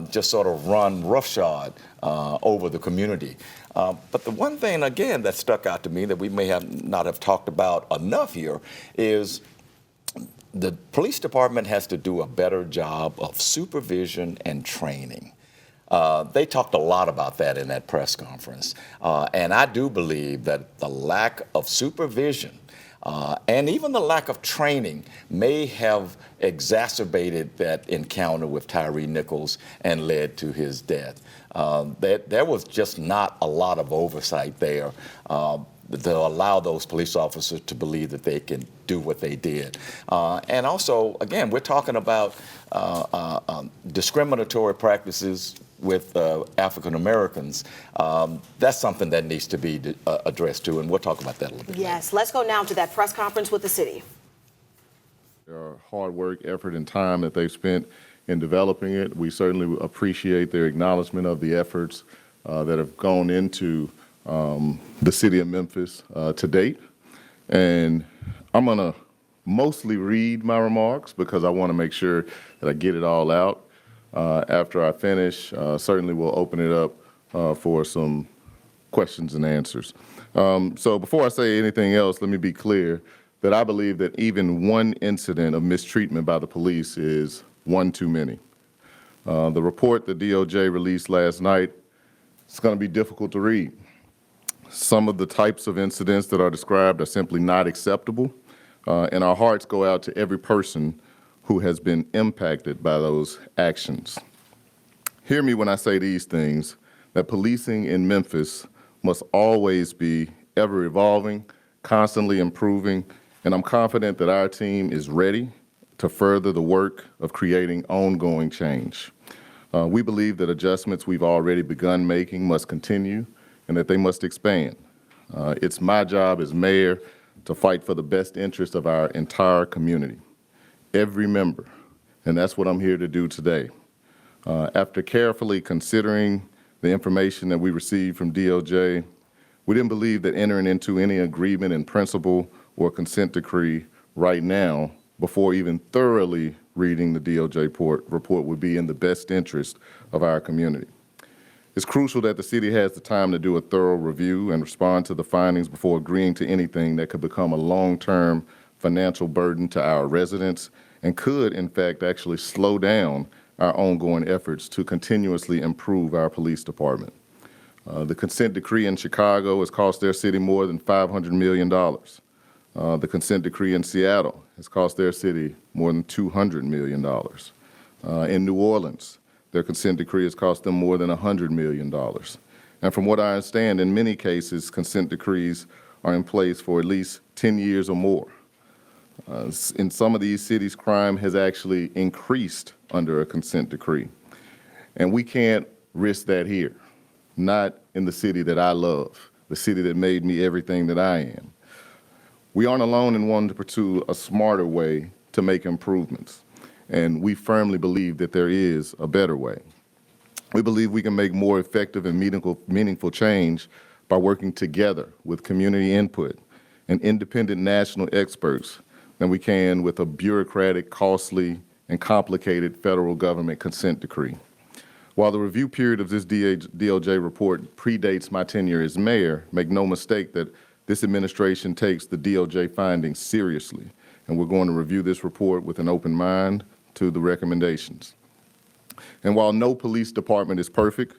L: just sort of run roughshod over the community. But the one thing, again, that stuck out to me that we may not have talked about enough here is the police department has to do a better job of supervision and training. They talked a lot about that in that press conference. And I do believe that the lack of supervision and even the lack of training may have exacerbated that encounter with Tyre Nichols and led to his death. There was just not a lot of oversight there to allow those police officers to believe that they can do what they did. And also, again, we're talking about discriminatory practices with African Americans. That's something that needs to be addressed too, and we'll talk about that a little bit later.
B: Let's go now to that press conference with the city.
M: Their hard work, effort, and time that they've spent in developing it. We certainly appreciate their acknowledgement of the efforts that have gone into the city of Memphis to date. And I'm going to mostly read my remarks because I want to make sure that I get it all out. After I finish, certainly we'll open it up for some questions and answers. So before I say anything else, let me be clear that I believe that even one incident of mistreatment by the police is one too many. The report the DOJ released last night, it's going to be difficult to read. Some of the types of incidents that are described are simply not acceptable, and our hearts go out to every person who has been impacted by those actions. Hear me when I say these things, that policing in Memphis must always be ever evolving, constantly improving, and I'm confident that our team is ready to further the work of creating ongoing change. We believe that adjustments we've already begun making must continue and that they must expand. It's my job as mayor to fight for the best interest of our entire community, every member, and that's what I'm here to do today. After carefully considering the information that we received from DOJ, we didn't believe that entering into any agreement in principle or consent decree right now before even thoroughly reading the DOJ report would be in the best interest of our community. It's crucial that the city has the time to do a thorough review and respond to the findings before agreeing to anything that could become a long-term financial burden to our residents and could, in fact, actually slow down our ongoing efforts to continuously improve our police department. The consent decree in Chicago has cost their city more than $500 million. The consent decree in Seattle has cost their city more than $200 million. In New Orleans, their consent decree has cost them more than $100 million. And from what I understand, in many cases, consent decrees are in place for at least 10 years or more. In some of these cities, crime has actually increased under a consent decree. And we can't risk that here, not in the city that I love, the city that made me everything that I am. We aren't alone in wanting to pursue a smarter way to make improvements, and we firmly believe that there is a better way. We believe we can make more effective and meaningful change by working together with community input and independent national experts than we can with a bureaucratic, costly, and complicated federal government consent decree. While the review period of this DOJ report predates my tenure as mayor, make no mistake that this administration takes the DOJ findings seriously, and we're going to review this report with an open mind to the recommendations. And while no police department is perfect,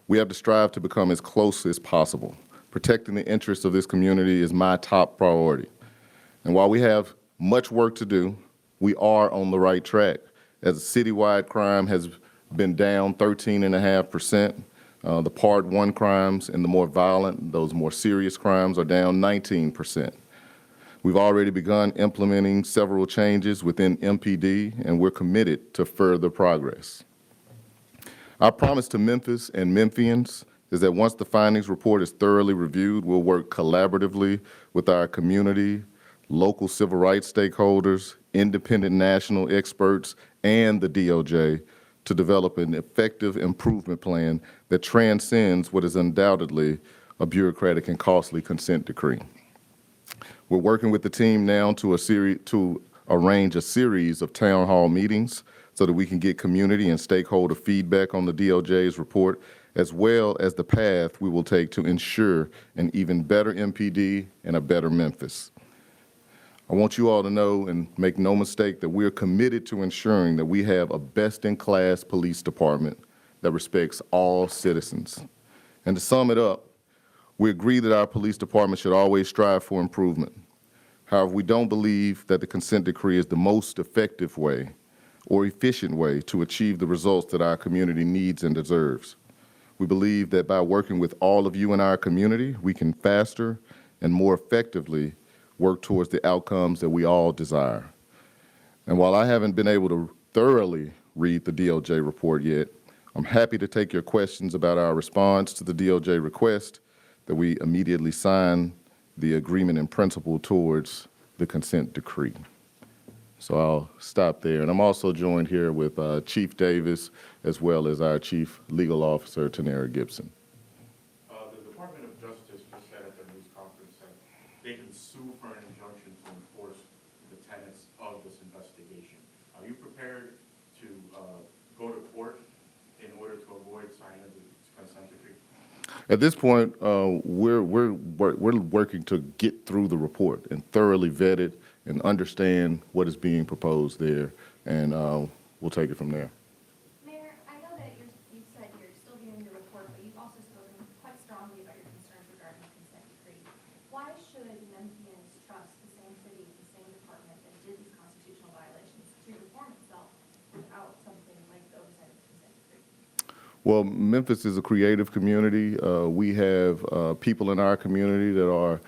M: we have to strive to become as close as possible. Protecting the interests of this community is my top priority. And while we have much work to do, we are on the right track. As citywide crime has been down 13.5% The Part 1 crimes and the more violent, those more serious crimes are down 19%. We've already begun implementing several changes within MPD, and we're committed to further progress. Our promise to Memphis and Memphians is that once the findings report is thoroughly reviewed, we'll work collaboratively with our community, local civil rights stakeholders, independent national experts, and the DOJ to develop an effective improvement plan that transcends what is undoubtedly a bureaucratic and costly consent decree. We're working with the team now to arrange a series of town hall meetings so that we can get community and stakeholder feedback on the DOJ's report, as well as the path we will take to ensure an even better MPD and a better Memphis. I want you all to know and make no mistake that we're committed to ensuring that we have a best-in-class police department that respects all citizens. And to sum it up, we agree that our police department should always strive for improvement. However, we don't believe that the consent decree is the most effective way or efficient way to achieve the results that our community needs and deserves. We believe that by working with all of you in our community, we can faster and more effectively work towards the outcomes that we all desire. And while I haven't been able to thoroughly read the DOJ report yet, I'm happy to take your questions about our response to the DOJ request that we immediately sign the agreement in principle towards the consent decree. So I'll stop there. And I'm also joined here with Chief Davis, as well as our Chief Legal Officer, Tanera Gibson.
F: The Department of Justice just said at their news conference that they can sue for an injunction to enforce the tenets of this investigation. Are you prepared to go to court in order to avoid signing the consent decree?
M: At this point, we're working to get through the report and thoroughly vet it and understand what is being proposed there, and we'll take it from there.
I: Mayor, I know that you've said you're still viewing the report, but you've also spoken quite strongly about your concerns regarding the consent decree. Why should Memphians trust the same city, the same department that did these constitutional violations to reform itself without something like the oversight of the consent decree?
M: Well, Memphis is a creative community. We have people in our community that are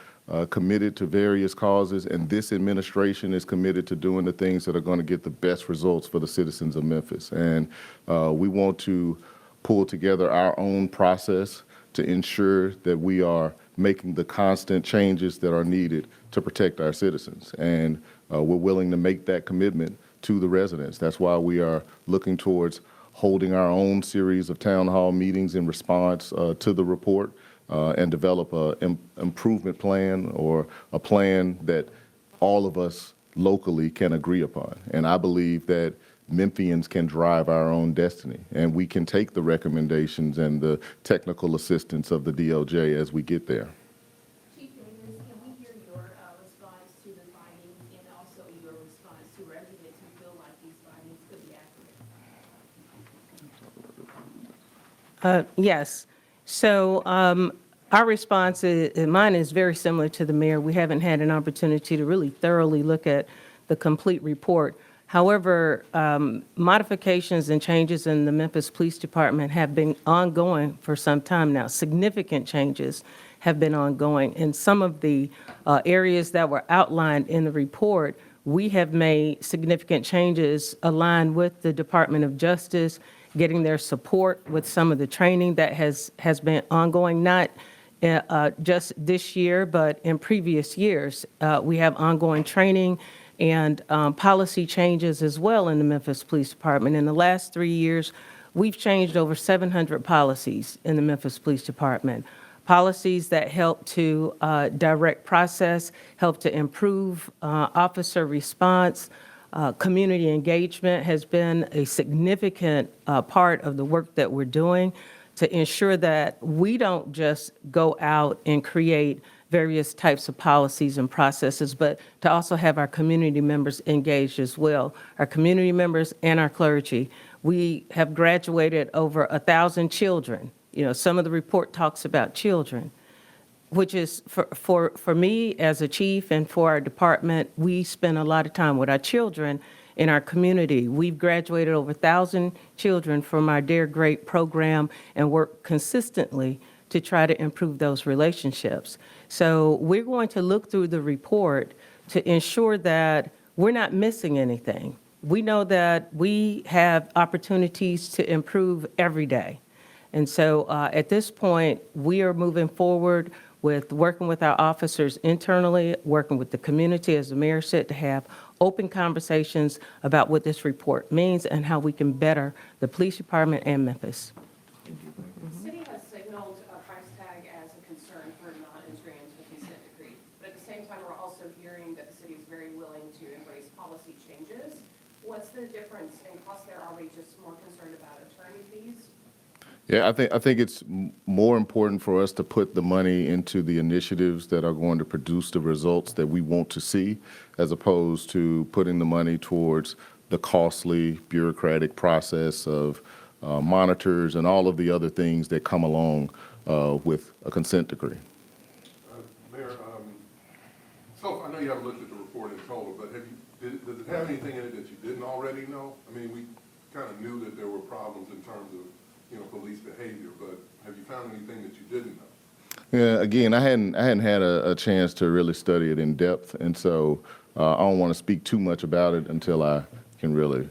M: committed to various causes, and this administration is committed to doing the things that are going to get the best results for the citizens of Memphis. And we want to pull together our own process to ensure that we are making the constant changes that are needed to protect our citizens. And we're willing to make that commitment to the residents. That's why we are looking towards holding our own series of town hall meetings in response to the report. And develop an improvement plan or a plan that all of us locally can agree upon. And I believe that Memphians can drive our own destiny, and we can take the recommendations and the technical assistance of the DOJ as we get there.
I: Chief Davis, can we hear your response to the findings and also your response to residents who feel like these findings could be accurate?
N: Yes. So our response, mine is very similar to the mayor. We haven't had an opportunity to really thoroughly look at the complete report. However, modifications and changes in the Memphis Police Department have been ongoing for some time now. Significant changes have been ongoing. In some of the areas that were outlined in the report, we have made significant changes aligned with the Department of Justice, getting their support with some of the training that has been ongoing, not just this year, but in previous years. We have ongoing training and policy changes as well in the Memphis Police Department. In the last 3 years, we've changed over 700 policies in the Memphis Police Department. Policies that help to direct process, help to improve officer response. Community engagement has been a significant part of the work that we're doing to ensure that we don't just go out and create various types of policies and processes, but to also have our community members engaged as well, our community members and our clergy. We have graduated over 1,000 children. You know, some of the report talks about children, which is for me as a chief and for our department, we spend a lot of time with our children, in our community. We've graduated over 1,000 children from our Dare Great program and work consistently to try to improve those relationships. So we're going to look through the report to ensure that we're not missing anything. We know that we have opportunities to improve every day. And so at this point, we are moving forward with working with our officers internally, working with the community, as the mayor said, to have open conversations about what this report means and how we can better the police department and Memphis.
K: The city has signaled a price tag as a concern for not entering into the consent decree. But at the same time, we're also hearing that the city is very willing to embrace policy changes. What's the difference in cost there? Are we just more concerned about attorney fees?
M: Yeah, I think it's more important for us to put the money into the initiatives that are going to produce the results that we want to see, as opposed to putting the money towards the costly bureaucratic process of monitors and all of the other things that come along with a consent decree.
O: Mayor, so I know you haven't looked at the report in total, but does it have anything in it that you didn't already know? I mean, we kind of knew that there were problems in terms of police behavior, but have you found anything that you didn't know?
M: Yeah, again, I hadn't had a chance to really study it in depth, and so I don't want to speak too much about it until I can really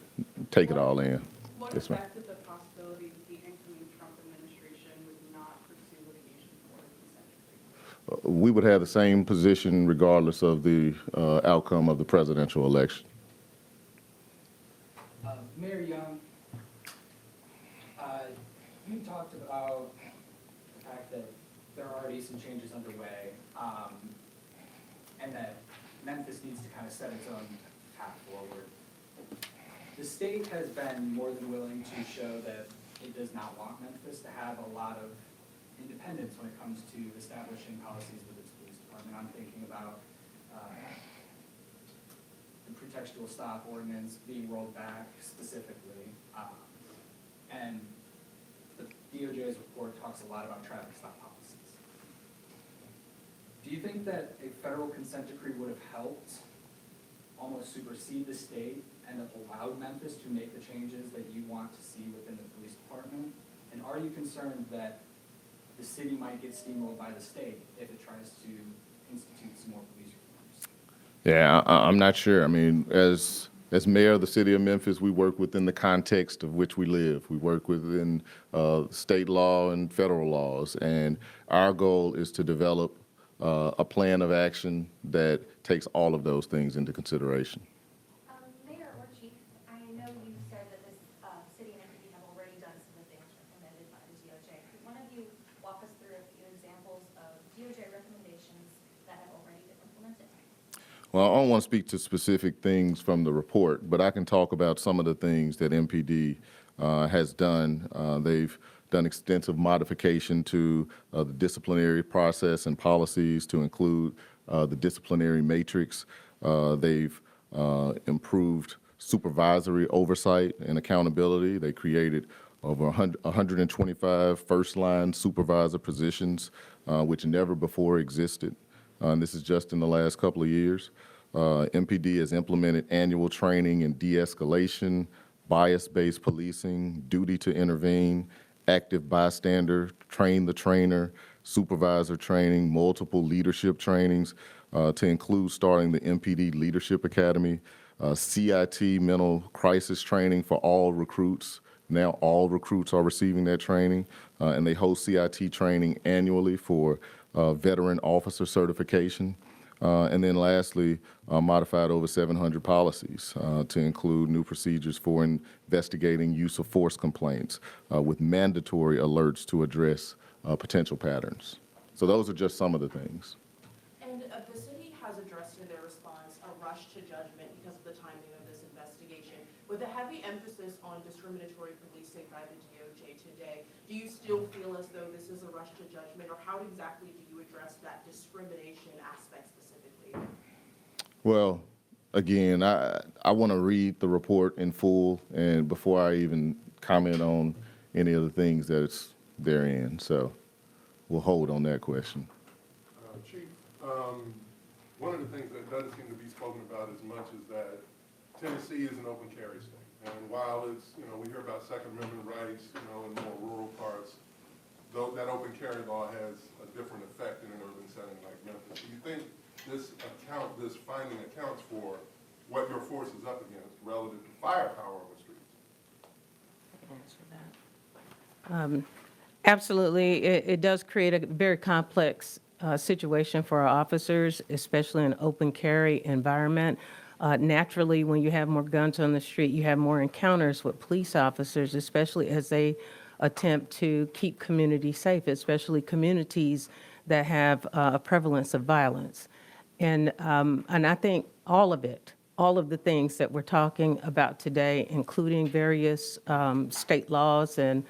M: take it all in.
K: What
M: Yes, ma'am.
K: affected the possibility that the incoming Trump administration would not pursue litigation for the consent decree?
M: We would have the same position regardless of the outcome of the presidential election.
J: Mayor Young, you talked about the fact that there are already some changes underway, and that Memphis needs to kind of set its own path forward. The state has been more than willing to show that it does not want Memphis to have a lot of independence when it comes to establishing policies with its police department. I'm thinking about the pretextual stop ordinance being rolled back specifically, and the DOJ's report talks a lot about traffic stop policies. Do you think that a federal consent decree would have helped almost supersede the state and have allowed Memphis to make the changes that you want to see within the police department? And are you concerned that the city might get steamrolled by the state if it tries to institute some more police reforms?
M: Yeah, I'm not sure. I mean, as mayor of the city of Memphis, we work within the context of which we live. We work within state law and federal laws, and our goal is to develop a plan of action that takes all of those things into consideration.
I: Mayor or Chief, I know you said that this city and MPD have already done some of the things recommended by the DOJ. Could one of you walk us through a few examples of DOJ recommendations that have already been implemented?
M: Well, I don't want to speak to specific things from the report, but I can talk about some of the things that MPD has done. They've done extensive modification to the disciplinary process and policies to include the disciplinary matrix. They've improved supervisory oversight and accountability. They created over 125 first-line supervisor positions, which never before existed. And this is just in the last couple of years. MPD has implemented annual training in de-escalation, bias-based policing, duty to intervene, active bystander, train the trainer, supervisor training, multiple leadership trainings, to include starting the MPD Leadership Academy, CIT mental crisis training for all recruits. Now all recruits are receiving that training, and they host CIT training annually for veteran officer certification. And then lastly, modified over 700 policies to include new procedures for investigating use of force complaints with mandatory alerts to address potential patterns. So those are just some of the things.
B: And the city has addressed in their response a rush to judgment because of the timing of this investigation. With a heavy emphasis on discriminatory policing by the DOJ today, do you still feel as though this is a rush to judgment, or how exactly do you address that discrimination aspect specifically?
M: Well, again, I want to read the report in full and before I even comment on any of the things that's therein. So we'll hold on that question.
O: Chief, one of the things that doesn't seem to be spoken about as much is that Tennessee is an open carry state. And while it's, we hear about Second Amendment rights, in more rural parts, though that open carry law has a different effect in an urban setting like Memphis. Do you think this finding accounts for what your force is up against relative to firepower on the streets?
N: Absolutely. It does create a very complex situation for our officers, especially in an open carry environment. Naturally, when you have more guns on the street, you have more encounters with police officers, especially as they attempt to keep communities safe, especially communities that have a prevalence of violence. And I think all of the things that we're talking about today, including various state laws and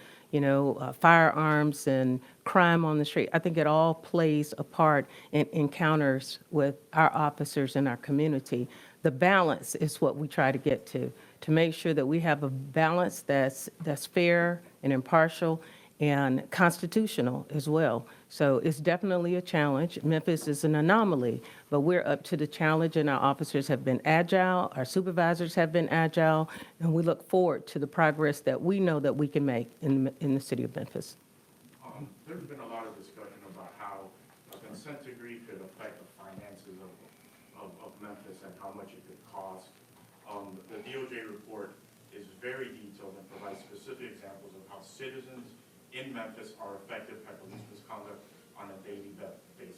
N: firearms and crime on the street, I think it all plays a part in encounters with our officers in our community. The balance is what we try to get to make sure that we have a balance that's fair and impartial and constitutional as well. So it's definitely a challenge. Memphis is an anomaly, but we're up to the challenge, and our officers have been agile, our supervisors have been agile, and we look forward to the progress that we know that we can make in the city of Memphis.
F: There's been a lot of discussion about how a consent decree could affect the finances of Memphis and how much it could cost. The DOJ report is very detailed and provides specific examples of how citizens in Memphis are affected by police misconduct on a daily basis.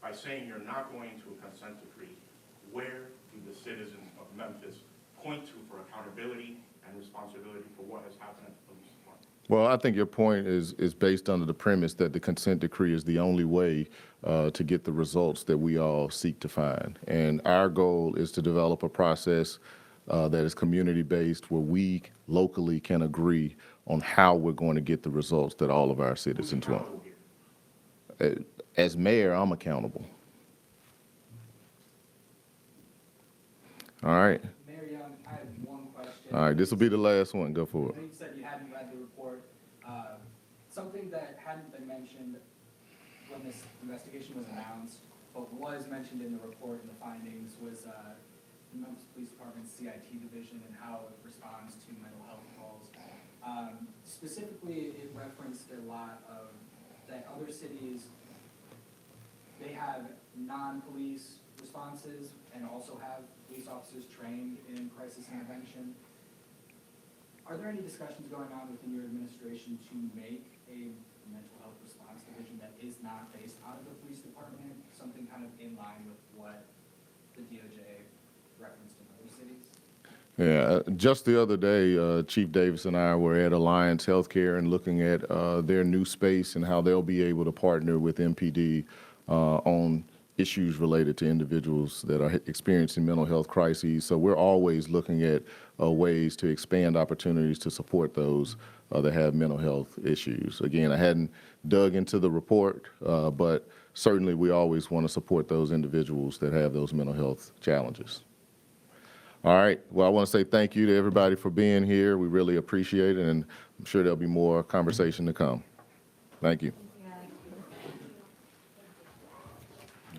F: By saying you're not going to a consent decree, where do the citizens of Memphis point to for accountability and responsibility for what has happened at the police department?
M: Well, I think your point is based under the premise that the consent decree is the only way to get the results that we all seek to find. And our goal is to develop a process that is community-based, where we locally can agree on how we're going to get the results that all of our citizens want. As mayor, I'm accountable. All right.
J: Mayor Young, I have one question.
M: All right, this will be the last one. Go for it.
J: I know you said you hadn't read the report. Something that hadn't been mentioned when this investigation was announced, but was mentioned in the report and the findings, was the Memphis Police Department's CIT division and how it responds to mental health calls. Specifically, it referenced a lot of that other cities, they have non-police responses and also have police officers trained in crisis intervention. Are there any discussions going on within your administration to make a mental health response division that is not based out of the police department, something kind of in line with what the DOJ referenced in other cities?
M: Yeah, just the other day, Chief Davis and I were at Alliance Healthcare and looking at their new space and how they'll be able to partner with MPD on issues related to individuals that are experiencing mental health crises. So we're always looking at ways to expand opportunities to support those that have mental health issues. Again, I hadn't dug into the report, but certainly we always want to support those individuals that have those mental health challenges. All right. Well, I want to say thank you to everybody for being here. We really appreciate it, and I'm sure there'll be more conversation to come. Thank you.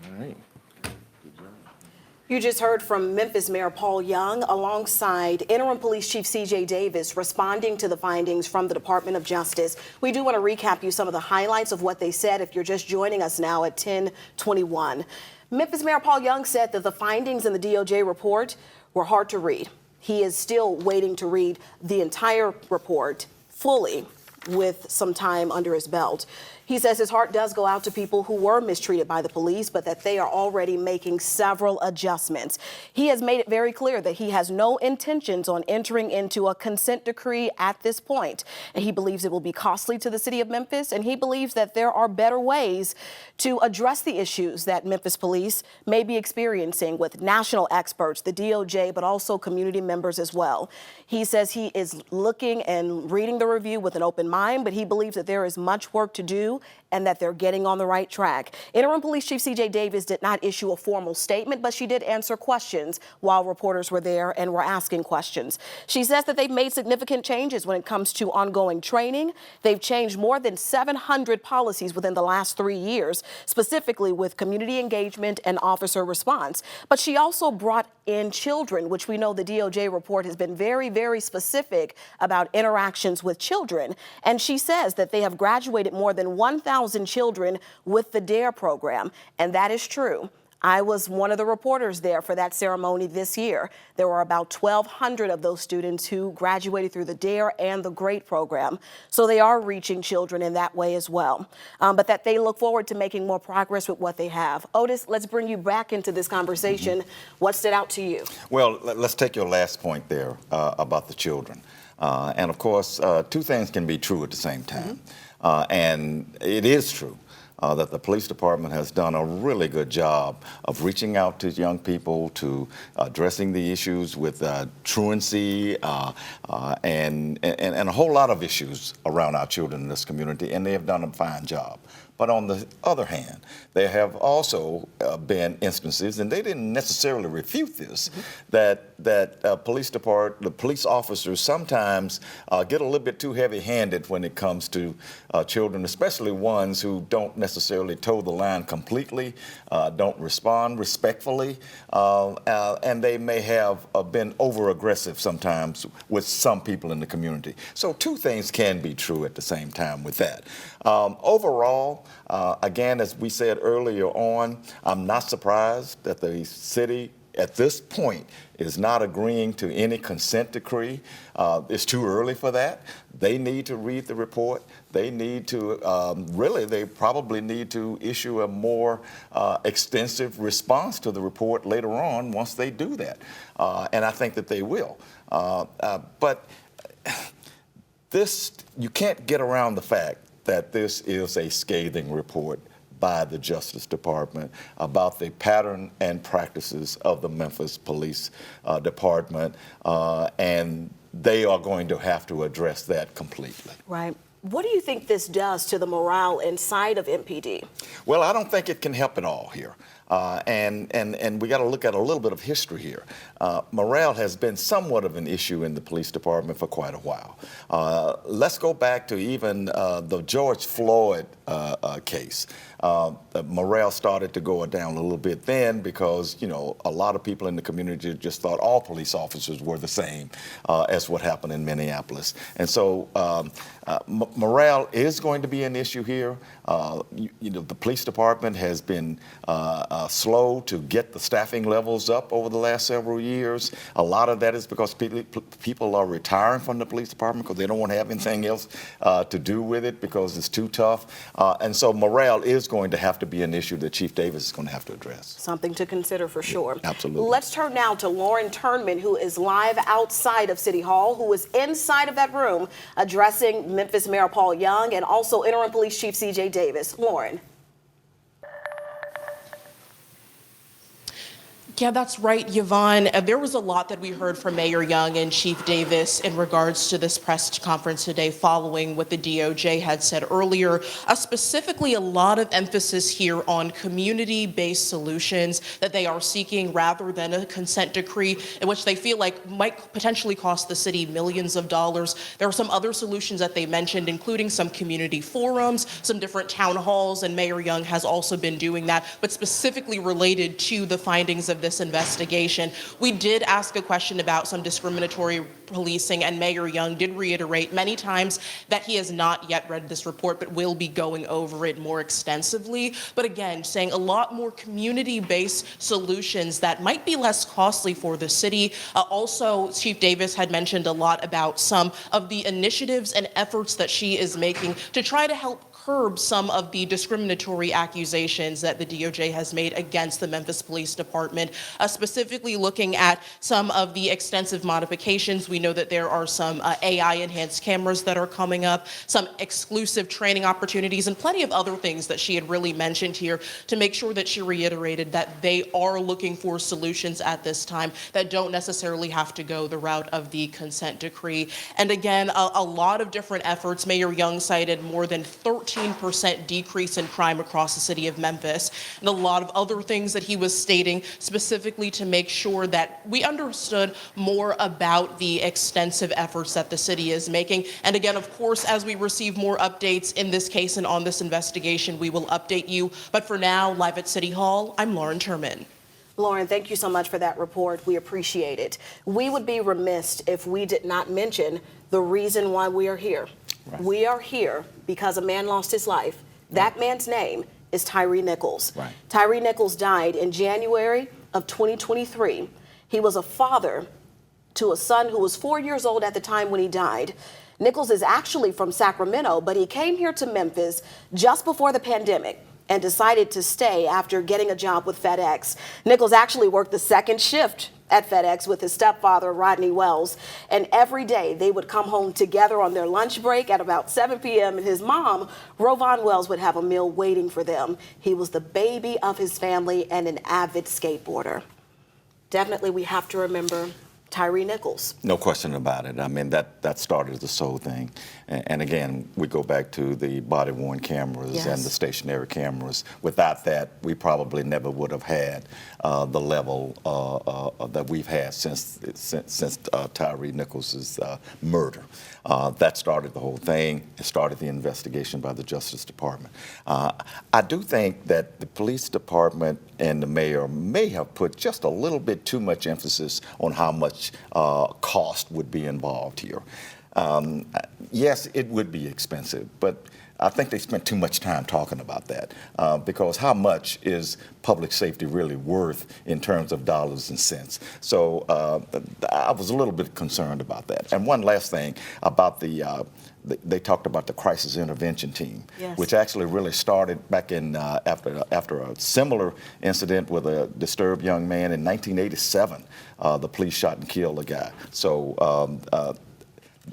M: All right.
B: You just heard from Memphis Mayor Paul Young alongside Interim Police Chief C.J. Davis responding to the findings from the Department of Justice. We do want to recap you some of the highlights of what they said if you're just joining us now at 10:21. Memphis Mayor Paul Young said that the findings in the DOJ report were hard to read. He is still waiting to read the entire report fully with some time under his belt. He says his heart does go out to people who were mistreated by the police, but that they are already making several adjustments. He has made it very clear that he has no intentions on entering into a consent decree at this point. And he believes it will be costly to the city of Memphis, and he believes that there are better ways to address the issues that Memphis Police may be experiencing with national experts, the DOJ, but also community members as well. He says he is looking and reading the review with an open mind. mind, but he believes that there is much work to do and that they're getting on the right track. Interim Police Chief C.J. Davis did not issue a formal statement, but she did answer questions while reporters were there and were asking questions. She says that they've made significant changes when it comes to ongoing training. They've changed more than 700 policies within the last 3 years, specifically with community engagement and officer response. But she also brought in children, which we know the DOJ report has been very, very specific about interactions with children. And she says that they have graduated more than 1,000 children with the DARE program. And that is true. I was one of the reporters there for that ceremony this year. There were about 1,200 of those students who graduated through the DARE and the GREAT program. So they are reaching children in that way as well. But that they look forward to making more progress with what they have. Otis, let's bring you back into this conversation. What stood out to you?
L: Well, let's take your last point there about the children. And of course, two things can be true at the same time. And it is true that the police department has done a really good job of reaching out to young people, to addressing the issues with truancy and a whole lot of issues around our children in this community, and they have done a fine job. But on the other hand, there have also been instances, and they didn't necessarily refute this, that the police officers sometimes get a little bit too heavy-handed when it comes to children, especially ones who don't necessarily toe the line completely, don't respond respectfully, and they may have been over-aggressive sometimes with some people in the community. So two things can be true at the same time with that. Overall, again, as we said earlier on, I'm not surprised that the city at this point is not agreeing to any consent decree. It's too early for that. They need to read the report. They need to, they probably need to issue a more extensive response to the report later on once they do that. And I think that they will. But you can't get around the fact that this is a scathing report by the Justice Department about the pattern and practices of the Memphis Police Department, and they are going to have to address that completely.
B: Right. What do you think this does to the morale inside of MPD?
L: Well, I don't think it can help at all here. And we got to look at a little bit of history here. Morale has been somewhat of an issue in the police department for quite a while. Let's go back to even the George Floyd case. Morale started to go down a little bit then because, you know, a lot of people in the community just thought all police officers were the same as what happened in Minneapolis. And so morale is going to be an issue here. You know, the police department has been slow to get the staffing levels up over the last several years. A lot of that is because people are retiring from the police department because they don't want to have anything else to do with it because it's too tough. And so morale is going to have to be an issue that Chief Davis is going to have to address.
B: Something to consider for sure.
L: Yeah, absolutely.
B: Let's turn now to Lauren Turnman, who is live outside of City Hall, who was inside of that room addressing Memphis Mayor Paul Young and also Interim Police Chief C.J. Davis. Lauren.
P: Yeah, that's right, Yvonne. There was a lot that we heard from Mayor Young and Chief Davis in regards to this press conference today following what the DOJ had said earlier. Specifically, a lot of emphasis here on community-based solutions that they are seeking rather than a consent decree, in which they feel like might potentially cost the city millions of dollars. There are some other solutions that they mentioned, including some community forums, some different town halls, and Mayor Young has also been doing that, but specifically related to the findings of this investigation. We did ask a question about some discriminatory policing, and Mayor Young did reiterate many times that he has not yet read this report, but will be going over it more extensively. But again, saying a lot more community-based solutions that might be less costly for the city. Also, Chief Davis had mentioned a lot about some of the initiatives and efforts that she is making to try to help curb some of the discriminatory accusations that the DOJ has made against the Memphis Police Department, specifically looking at some of the extensive modifications. We know that there are some AI-enhanced cameras that are coming up, some exclusive training opportunities, and plenty of other things that she had really mentioned here to make sure that she reiterated that they are looking for solutions at this time that don't necessarily have to go the route of the consent decree. And again, a lot of different efforts. Mayor Young cited more than 13% decrease in crime across the city of Memphis, and a lot of other things that he was stating specifically to make sure that we understood more about the extensive efforts that the city is making. And again, of course, as we receive more updates in this case and on this investigation, we will update you. But for now, live at City Hall, I'm Lauren Turman.
B: Lauren, thank you so much for that report. We appreciate it. We would be remiss if we did not mention the reason why we are here. Right. We are here because a man lost his life. That man's name is Tyre Nichols. Right. Tyre Nichols died in January of 2023. He was a father to a son who was 4 years old at the time when he died. Nichols is actually from Sacramento, but he came here to Memphis just before the pandemic and decided to stay after getting a job with FedEx. Nichols actually worked the second shift at FedEx with his stepfather, Rodney Wells, and every day they would come home together on their lunch break at about 7 p.m. and his mom, Rovon Wells, would have a meal waiting for them. He was the baby of his family and an avid skateboarder. Definitely we have to remember Tyre Nichols.
L: No question about it. I mean, that started this whole thing. And again, we go back to the body-worn cameras. Yes. And the stationary cameras. Without that, we probably never would have had the level that we've had since Tyre Nichols' murder. That started the whole thing. It started the investigation by the Justice Department. I do think that the police department and the mayor may have put just a little bit too much emphasis on how much cost would be involved here. Yes, it would be expensive, but I think they spent too much time talking about that because how much is public safety really worth in terms of dollars and cents? So I was a little bit concerned about that. And one last thing about they talked about the crisis intervention team, yes. Which actually really started back in after a similar incident with a disturbed young man in 1987. The police shot and killed a guy. So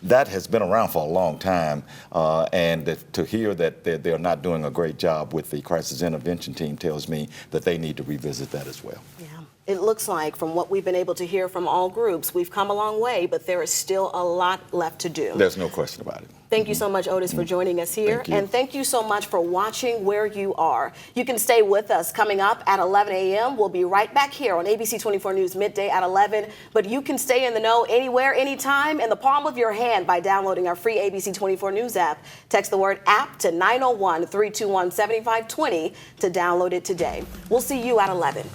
L: that has been around for a long time, and to hear that they're not doing a great job with the crisis intervention team tells me that they need to revisit that as well.
B: Yeah. It looks like, from what we've been able to hear from all groups, we've come a long way, but there is still a lot left to do.
L: There's no question about it.
B: Thank you so much, Otis, for joining us here. And thank you so much for watching where you are. You can stay with us. Coming up at 11 a.m., we'll be right back here on ABC 24 News midday at 11. But you can stay in the know anywhere, anytime, in the palm of your hand by downloading our free ABC 24 News app. Text the word app to 901-321-7520 to download it today. We'll see you at 11.